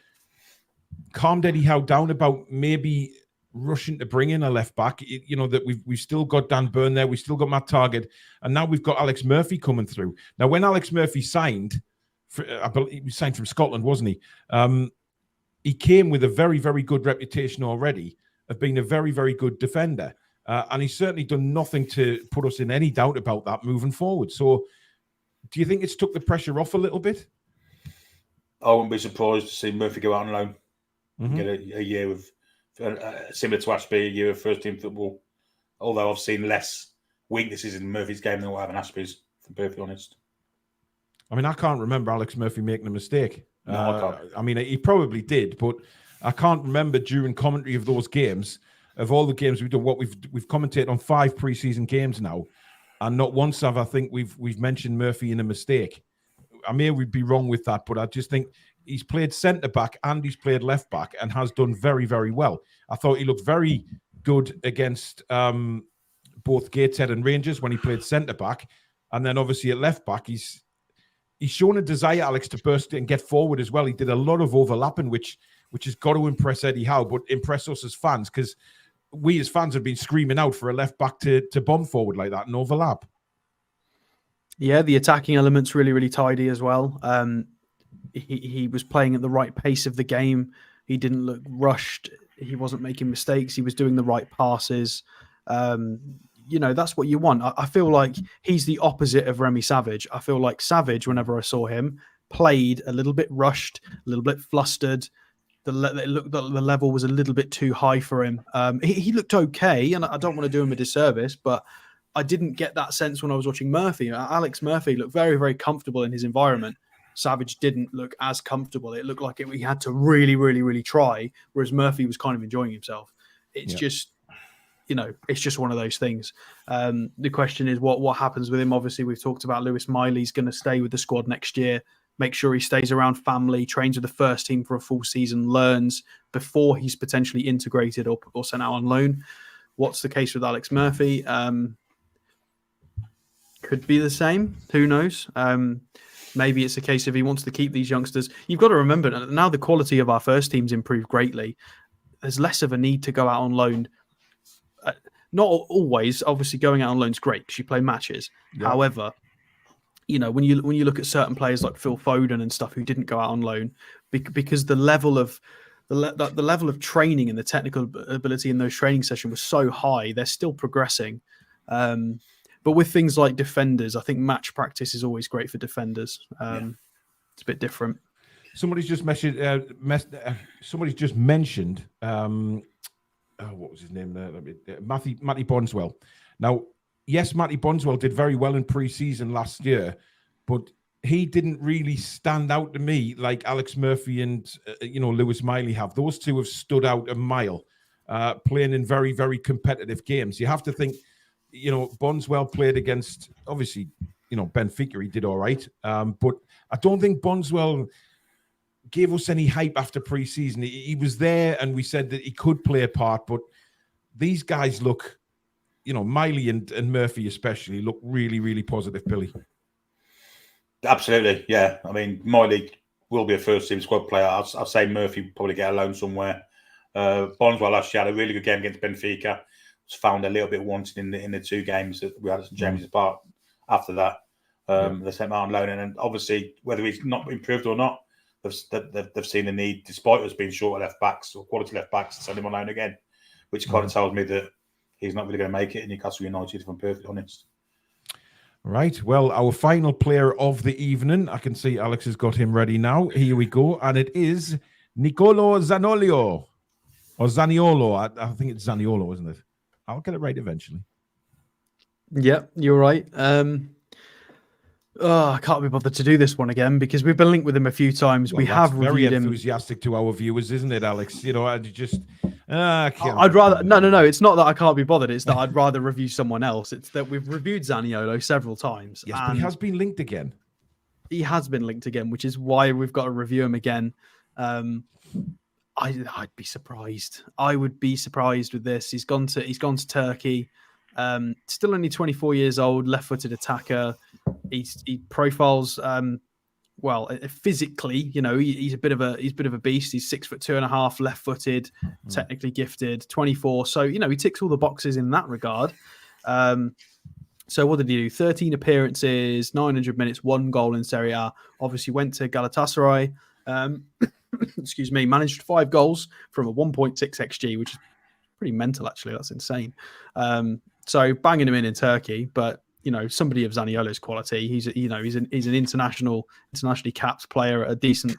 calmed Eddie Howe down about maybe rushing to bring in a left back? That we've still got Dan Burn there, we've still got Matt Targett, and now we've got Alex Murphy coming through. Now, when Alex Murphy signed, I believe he signed from Scotland, wasn't he? He came with a very, very good reputation already of being a very, very good defender. And he's certainly done nothing to put us in any doubt about that moving forward. So do you think it's took the pressure off a little bit? I wouldn't be surprised to see Murphy go out on loan. Get a year of, similar to Ashby, a year of first team football. Although I've seen less weaknesses in Murphy's game than what I have in Ashby's, to be perfectly honest. I mean, I can't remember Alex Murphy making a mistake. No, I can't. I mean, he probably did, but I can't remember during commentary of those games, of all the games we've done. What we've commentated on 5 pre-season games now, and not once have I think we've mentioned Murphy in a mistake. I may be wrong with that, but I just think he's played centre back and he's played left back and has done very, very well. I thought he looked very good against both Gateshead and Rangers when he played centre back, and then obviously at left back he's shown a desire, Alex, to burst and get forward as well. He did a lot of overlapping, which has got to impress Eddie Howe, but impress us as fans, because we as fans have been screaming out for a left back to bomb forward like that and overlap. Yeah, the attacking element's really, really tidy as well. He was playing at the right pace of the game. He didn't look rushed. He wasn't making mistakes. He was doing the right passes. That's what you want. I feel like he's the opposite of Remy Savage. I feel like Savage, whenever I saw him, played a little bit rushed, a little bit flustered. The level was a little bit too high for him. He looked okay, and I don't want to do him a disservice, but I didn't get that sense when I was watching Murphy. Alex Murphy looked very, very comfortable in his environment. Savage didn't look as comfortable. It looked like he had to really, really, really try, whereas Murphy was kind of enjoying himself. It's just it's just one of those things. The question is what happens with him. Obviously, we've talked about Lewis Miley's going to stay with the squad next year. Make sure he stays around family, trains with the first team for a full season, learns before he's potentially integrated or sent out on loan. What's the case with Alex Murphy? Could be the same. Who knows? Maybe it's a case of he wants to keep these youngsters. You've got to remember, now the quality of our first team's improved greatly. There's less of a need to go out on loan. Not always. Obviously, going out on loan is great because you play matches. Yeah. However, when you look at certain players like Phil Foden and stuff who didn't go out on loan, because the level of training and the technical ability in those training sessions was so high, they're still progressing. But with things like defenders, I think match practice is always great for defenders. It's a bit different. Somebody's just mentioned. What was his name there? Matty Bondswell. Now, yes, Matty Bondswell did very well in pre-season last year, but he didn't really stand out to me like Alex Murphy and Lewis Miley have. Those two have stood out a mile, playing in very, very competitive games. You have to think, Bondswell played against, obviously, Benfica. He did all right, but I don't think Bondswell gave us any hype after pre-season. He was there, and we said that he could play a part. But these guys look, Miley and Murphy especially look really, really positive. Billy. Absolutely, yeah. I mean, Miley will be a first-team squad player. I'll say Murphy will probably get a loan somewhere. Bondswell last year had a really good game against Benfica. Was found a little bit wanting in the two games that we had at St James's Park. After that, they sent him out on loan, and obviously, whether he's not improved or not, they've seen the need, despite us being short of left backs or quality left backs, to send him on loan again, which kind of tells me that he's not really going to make it in Newcastle United, if I'm perfectly honest. Right. Well, our final player of the evening, I can see Alex has got him ready now. Here we go. And it is Nicolo Zaniolo. Or Zaniolo. I think it's Zaniolo, isn't it? I'll get it right eventually. Yeah, you're right. I can't be bothered to do this one again because we've been linked with him a few times. Well, we have reviewed him. Very enthusiastic to our viewers, isn't it, Alex? I'd rather no. It's not that I can't be bothered. It's that I'd rather review someone else. It's that we've reviewed Zaniolo several times. Yes, but he has been linked again. He has been linked again, which is why we've got to review him again. I'd be surprised. I would be surprised with this. He's gone to Turkey. Still only 24 years old, left-footed attacker. He profiles physically. He's a bit of a beast. He's 6'2.5", left-footed, technically gifted, 24. So he ticks all the boxes in that regard. So what did he do? 13 appearances, 900 minutes, 1 goal in Serie A. Obviously went to Galatasaray. Excuse me, managed 5 goals from a 1.6 XG, which is pretty mental, actually. That's insane. So banging him in Turkey, but somebody of Zaniolo's quality, he's an internationally capped player at a decent,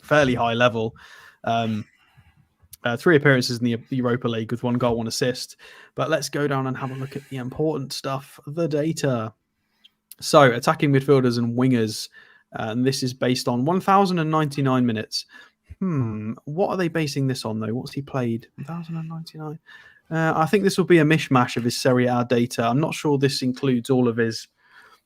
fairly high level. 3 appearances in the Europa League with 1 goal, 1 assist. But let's go down and have a look at the important stuff, the data. So attacking midfielders and wingers. And this is based on 1,099 minutes. What are they basing this on, though? What's he played? 1,099. I think this will be a mishmash of his Serie A data. I'm not sure this includes all of his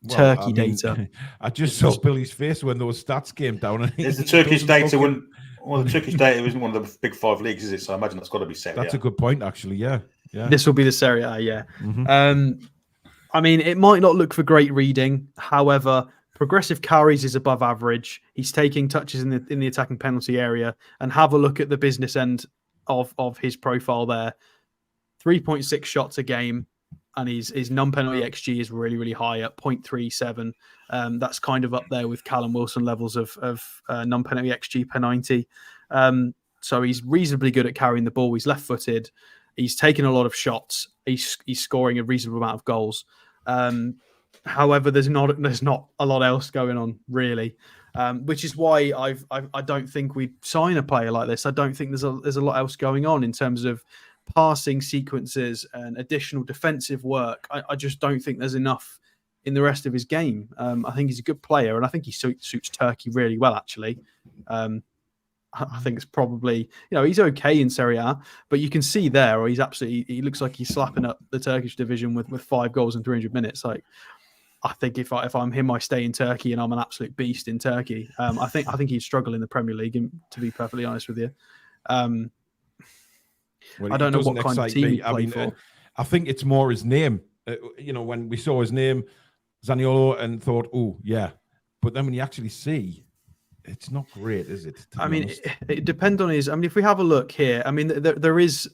Turkey data. I just saw Billy's face when those stats came down. There's the Turkish data. The Turkish data isn't one of the big 5 leagues, is it? So I imagine that's got to be Serie A. That's a good point, actually. Yeah. This will be the Serie A. Yeah. I mean, it might not look for great reading. However, progressive carries is above average. He's taking touches in the attacking penalty area, and have a look at the business end of his profile there. 3.6 shots a game, and his non-penalty XG is really, really high at 0.37. That's kind of up there with Callum Wilson levels of non-penalty XG per 90. So he's reasonably good at carrying the ball. He's left-footed. He's taken a lot of shots. He's scoring a reasonable amount of goals. However, there's not a lot else going on really, which is why I don't think we'd sign a player like this. I don't think there's a lot else going on in terms of passing sequences and additional defensive work. I just don't think there's enough in the rest of his game. I think he's a good player, and I think he suits Turkey really well. Actually, I think it's probably, he's okay in Serie A, but you can see there, or he looks like he's slapping up the Turkish division with 5 goals in 300 minutes. Like, I think if I'm him, I stay in Turkey and I'm an absolute beast in Turkey. I think he'd struggle in the Premier League, to be perfectly honest with you. Well, I don't know what kind of team he'd play for. I think it's more his name. When we saw his name, Zaniolo, and thought, oh, yeah. But then when you actually see, it's not great, is it? I mean, it depends on his. I mean, if we have a look here, I mean, there is.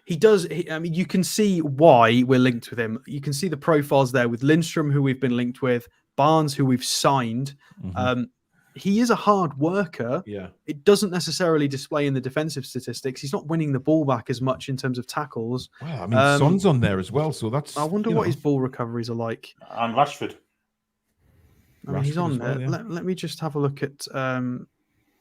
He does. I mean, you can see why we're linked with him. You can see the profiles there with Lindstrom, who we've been linked with, Barnes, who we've signed. Mm-hmm. He is a hard worker. Yeah. It doesn't necessarily display in the defensive statistics. He's not winning the ball back as much in terms of tackles. Well, I mean, Son's on there as well, so that's. I wonder what his ball recoveries are like. And Rashford. I mean, he's on there. Well, yeah. Let me just have a look at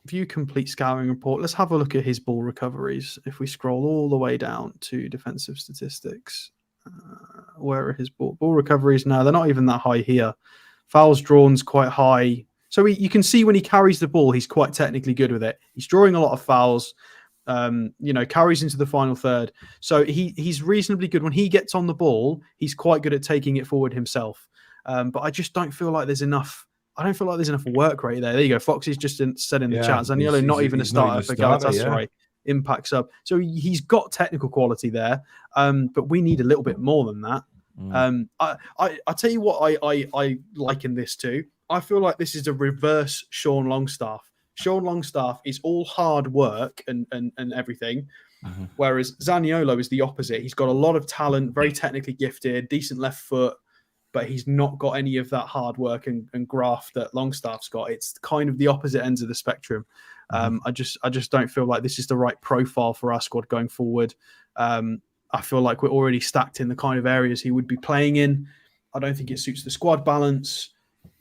view complete scouting report. Let's have a look at his ball recoveries. If we scroll all the way down to defensive statistics, where are his ball recoveries? No, they're not even that high here. Fouls drawn's quite high. So you can see when he carries the ball, he's quite technically good with it. He's drawing a lot of fouls, carries into the final third. So he's reasonably good. When he gets on the ball, he's quite good at taking it forward himself. But I just don't feel like there's enough. I don't feel like there's enough work rate there. There you go. Foxy's just said in the chat. Zaniolo not even a starter for Galatasaray. Impact sub. So he's got technical quality there, but we need a little bit more than that. I tell you what I liken this to. I feel like this is a reverse Sean Longstaff. Sean Longstaff is all hard work and everything, whereas Zaniolo is the opposite. He's got a lot of talent, very technically gifted, decent left foot, but he's not got any of that hard work and graft that Longstaff's got. It's kind of the opposite ends of the spectrum. I just don't feel like this is the right profile for our squad going forward. I feel like we're already stacked in the kind of areas he would be playing in. I don't think it suits the squad balance.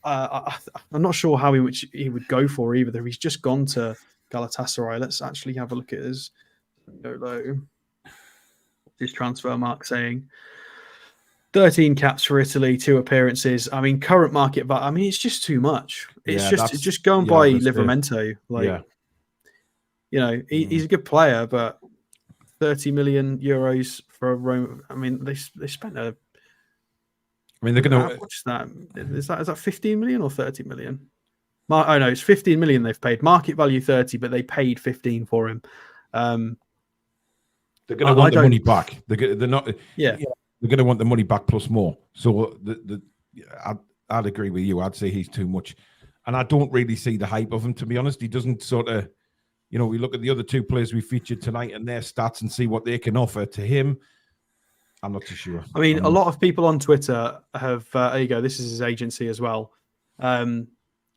I'm not sure how he would go for either. He's just gone to Galatasaray. Let's actually have a look at his transfer mark saying 13 caps for Italy, 2 appearances. I mean, current market value. I mean, it's just too much. It's just going by Livramento. He's a good player, but 30 million euros for a Rome. I mean, they spent a. I mean, they're going to. What's that? Is that 15 million or 30 million? Oh no, it's 15 million they've paid. Market value 30, but they paid 15 for him. They're going to want the money back. They're not. Yeah. They're going to want the money back plus more. So I'd agree with you. I'd say he's too much, and I don't really see the hype of him. To be honest, he doesn't sort of. We look at the other 2 players we featured tonight and their stats and see what they can offer. To him, I'm not too sure. I mean, a lot of people on Twitter have. There you go. This is his agency as well. A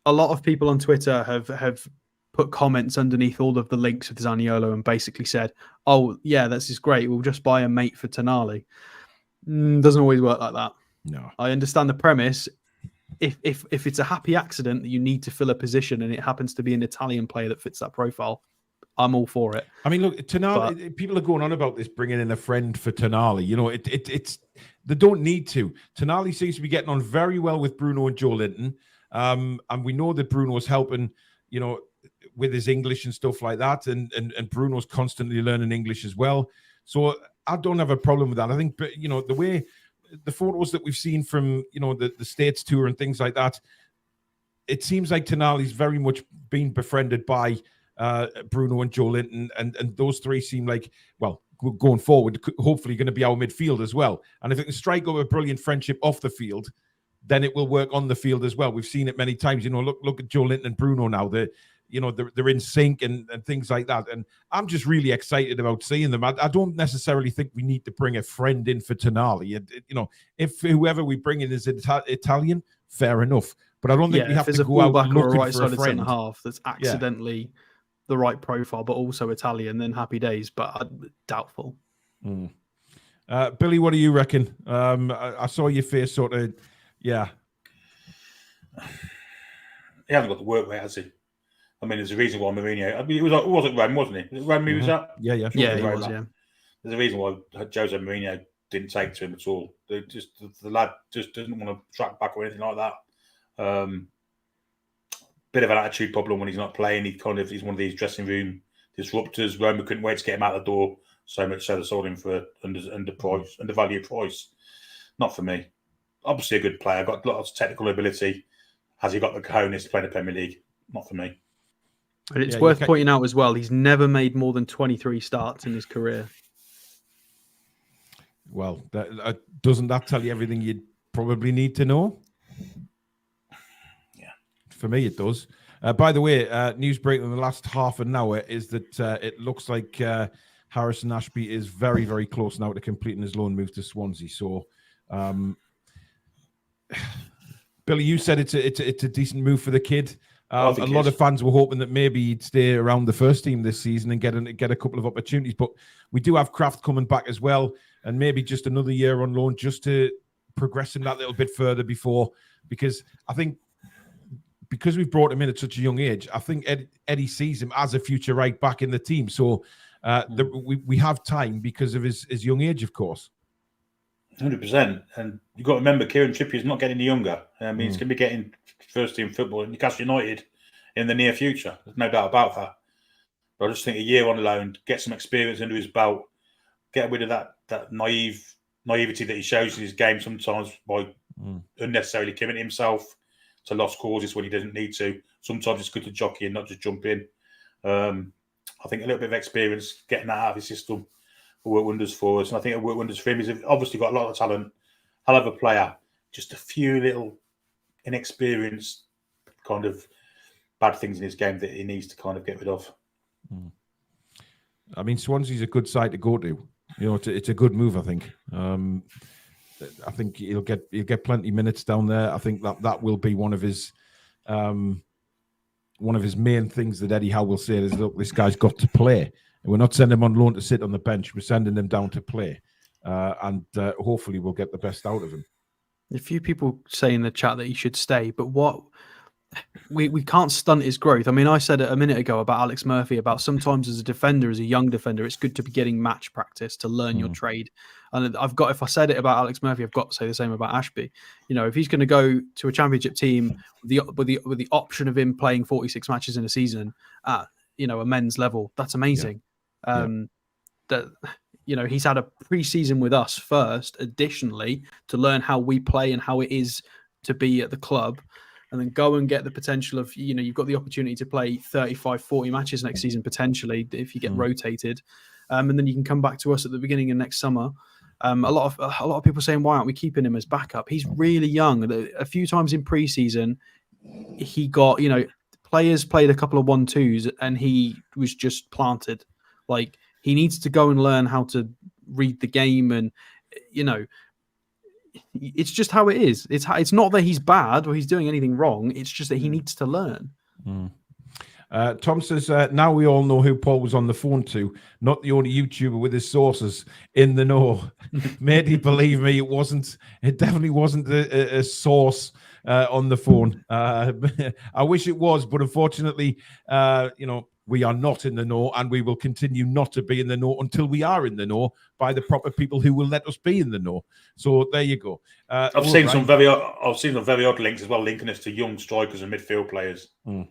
lot of people on Twitter have put comments underneath all of the links of Zaniolo and basically said, "Oh, yeah, this is great. We'll just buy a mate for Tonali." Doesn't always work like that. No, I understand the premise. If it's a happy accident that you need to fill a position and it happens to be an Italian player that fits that profile, I'm all for it. I mean, look, Tonali. People are going on about this, bringing in a friend for Tonali. It's they don't need to. Tonali seems to be getting on very well with Bruno and Joe Linton, and we know that Bruno's helping, with his English and stuff like that, and Bruno's constantly learning English as well. So I don't have a problem with that. I think, the way the photos that we've seen from, the States tour and things like that, it seems like Tonali's very much been befriended by Bruno and Joe Linton, and those 3 seem like, well, going forward, hopefully going to be our midfield as well. And if it can strike up a brilliant friendship off the field, then it will work on the field as well. We've seen it many times. Look at Joe Linton and Bruno now. They're in sync and things like that. And I'm just really excited about seeing them. I don't necessarily think we need to bring a friend in for Tonali. If whoever we bring in is Italian, fair enough. But I don't think we have to go out looking for a friend. Half that's accidentally the right profile, but also Italian, then happy days. But doubtful. Billy, what do you reckon? I saw your face sort of, yeah. He hasn't got the work rate, has he? I mean, there's a reason why Mourinho. I mean, it wasn't Rome, wasn't he? Was it Rome he was at? Yeah, sure. Yeah, he was. Yeah. There's a reason why Jose Mourinho didn't take to him at all. The lad just doesn't want to track back or anything like that. bit of an attitude problem when he's not playing. He's one of these dressing room disruptors. Roma couldn't wait to get him out the door, so much so they sold him for undervalued price. Not for me. Obviously a good player, got lots of technical ability. Has he got the cojones to play in the Premier League? Not for me. And it's worth pointing out as well, he's never made more than 23 starts in his career. Well, doesn't that tell you everything you'd probably need to know? Yeah. For me, it does. By the way, news break in the last half an hour is that it looks like Harrison Ashby is very, very close now to completing his loan move to Swansea. So, Billy, you said it's a decent move for the kid. A lot of fans were hoping that maybe he'd stay around the first team this season and get a couple of opportunities. But we do have Kraft coming back as well, and maybe just another year on loan just to progress him that little bit further because I think because we've brought him in at such a young age, I think Eddie sees him as a future right back in the team. So we have time because of his young age, of course. 100%. And you've got to remember, Kieran Trippier's not getting any younger. I mean, he's going to be getting first team football at Newcastle United in the near future. There's no doubt about that. But I just think a year on loan, get some experience under his belt, get rid of that naivety that he shows in his game sometimes by unnecessarily committing himself to lost causes when he doesn't need to. Sometimes it's good to jockey and not just jump in. I think a little bit of experience, getting that out of his system will work wonders for us. And I think it'll work wonders for him. He's obviously got a lot of talent, hell of a player. Just a few little inexperienced kind of bad things in his game that he needs to kind of get rid of. I mean, Swansea's a good side to go to. You know, it's a good move, I think. I think he'll get plenty of minutes down there. I think that will be one of his main things that Eddie Howe will say is, look, this guy's got to play. And we're not sending him on loan to sit on the bench. We're sending him down to play. And hopefully we'll get the best out of him. A few people say in the chat that he should stay, but we can't stunt his growth. I mean, I said it a minute ago about Alex Murphy, about sometimes as a defender, as a young defender, it's good to be getting match practice to learn your trade. And if I said it about Alex Murphy, I've got to say the same about Ashby. You know, if he's going to go to a championship team with the option of him playing 46 matches in a season at, you know, a men's level, that's amazing. That, you know, he's had a pre-season with us first, additionally, to learn how we play and how it is to be at the club. And then go and get the potential of, you know, you've got the opportunity to play 35, 40 matches next season, potentially, if you get rotated. And then you can come back to us at the beginning of next summer. A lot of people saying, why aren't we keeping him as backup? He's really young. A few times in pre-season, he got, you know, players played a couple of 1-2s and he was just planted. Like, he needs to go and learn how to read the game and, you know, it's just how it is. It's not that he's bad or he's doing anything wrong. It's just that he needs to learn. Tom says, now we all know who Paul was on the phone to, not the only YouTuber with his sources in the know. Matey, believe me, it definitely wasn't a source on the phone. I wish it was, but unfortunately, you know, we are not in the know, and we will continue not to be in the know until we are in the know by the proper people who will let us be in the know. So there you go. I've seen some very odd links as well, linking us to young strikers and midfield players. Not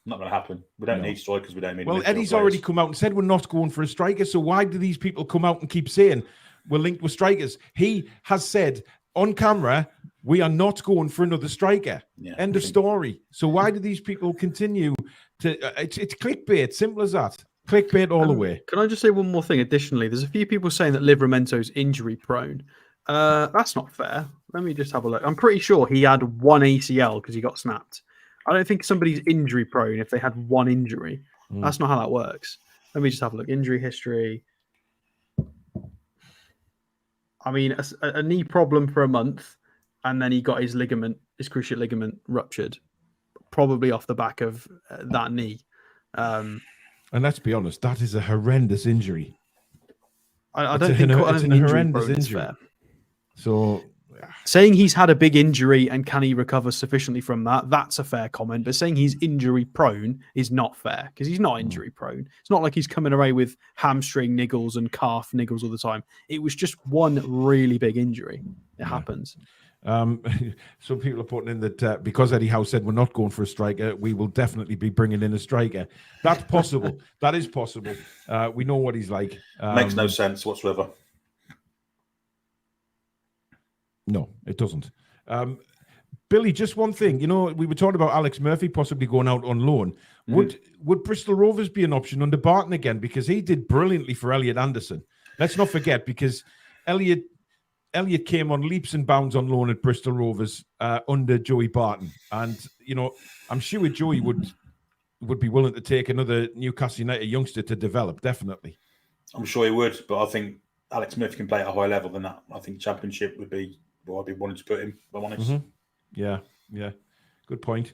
going to happen. We don't need strikers. We don't need. Well, Eddie's already come out and said we're not going for a striker. So why do these people come out and keep saying we're linked with strikers? He has said on camera, we are not going for another striker. End of story. So why do these people continue to... It's clickbait, simple as that. Clickbait all the way. Can I just say one more thing additionally? There's a few people saying that Livramento's injury prone. That's not fair. Let me just have a look. I'm pretty sure he had one ACL because he got snapped. I don't think somebody's injury prone if they had one injury. That's not how that works. Let me just have a look. Injury history. I mean, a knee problem for a month, and then he got his cruciate ligament ruptured, probably off the back of that knee. And let's be honest, that is a horrendous injury. I don't think it's a horrendous injury. So saying he's had a big injury and can he recover sufficiently from that, that's a fair comment. But saying he's injury prone is not fair because he's not injury prone. It's not like he's coming away with hamstring niggles and calf niggles all the time. It was just one really big injury. It happens. Some people are putting in that because Eddie Howe said we're not going for a striker, we will definitely be bringing in a striker. That's possible. That is possible. We know what he's like. Makes no sense whatsoever. No, it doesn't. Billy, just one thing. You know, we were talking about Alex Murphy possibly going out on loan. Would Bristol Rovers be an option under Barton again? Because he did brilliantly for Elliot Anderson. Let's not forget, because Elliot came on leaps and bounds on loan at Bristol Rovers under Joey Barton. And, you know, I'm sure Joey would be willing to take another Newcastle United youngster to develop, definitely. I'm sure he would, but I think Alex Murphy can play at a higher level than that. I think Championship would be where I'd be wanting to put him, if I'm honest. Yeah. Good point.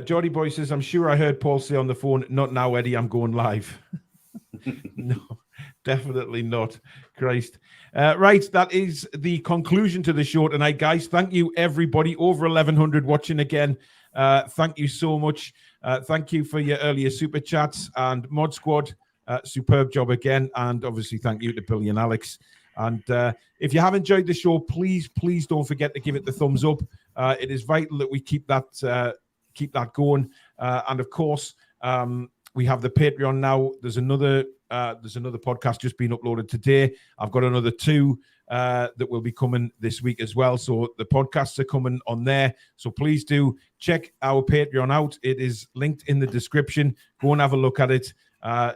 Geordie Boy says, I'm sure I heard Paul say on the phone, not now, Eddie, I'm going live. No, definitely not. Christ. Right, that is the conclusion to the show tonight, guys. Thank you, everybody. Over 1,100 watching again. Thank you so much. Thank you for your earlier super chats. And Mod Squad, superb job again. And obviously, thank you to Billy and Alex. And if you have enjoyed the show, please don't forget to give it the thumbs up. It is vital that we keep that going. And of course, we have the Patreon now. There's another podcast just being uploaded today. I've got another 2 that will be coming this week as well. So the podcasts are coming on there. So please do check our Patreon out. It is linked in the description. Go and have a look at it.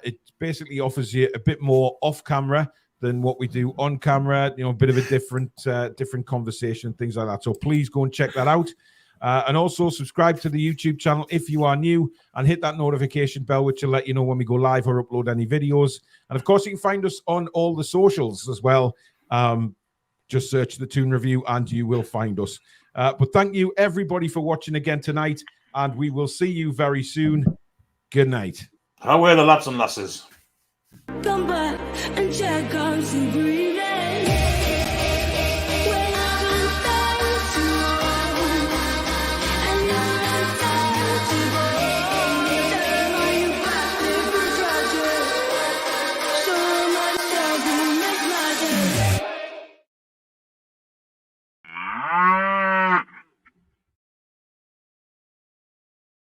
It basically offers you a bit more off camera than what we do on camera, you know, a bit of a different conversation, things like that. So please go and check that out. And also subscribe to the YouTube channel if you are new, and hit that notification bell, which will let you know when we go live or upload any videos. And of course, you can find us on all the socials as well. Just search the Toon Review and you will find us. But thank you, everybody, for watching again tonight. And we will see you very soon. Good night. How are the lads and lasses? Come back and check out and breathe.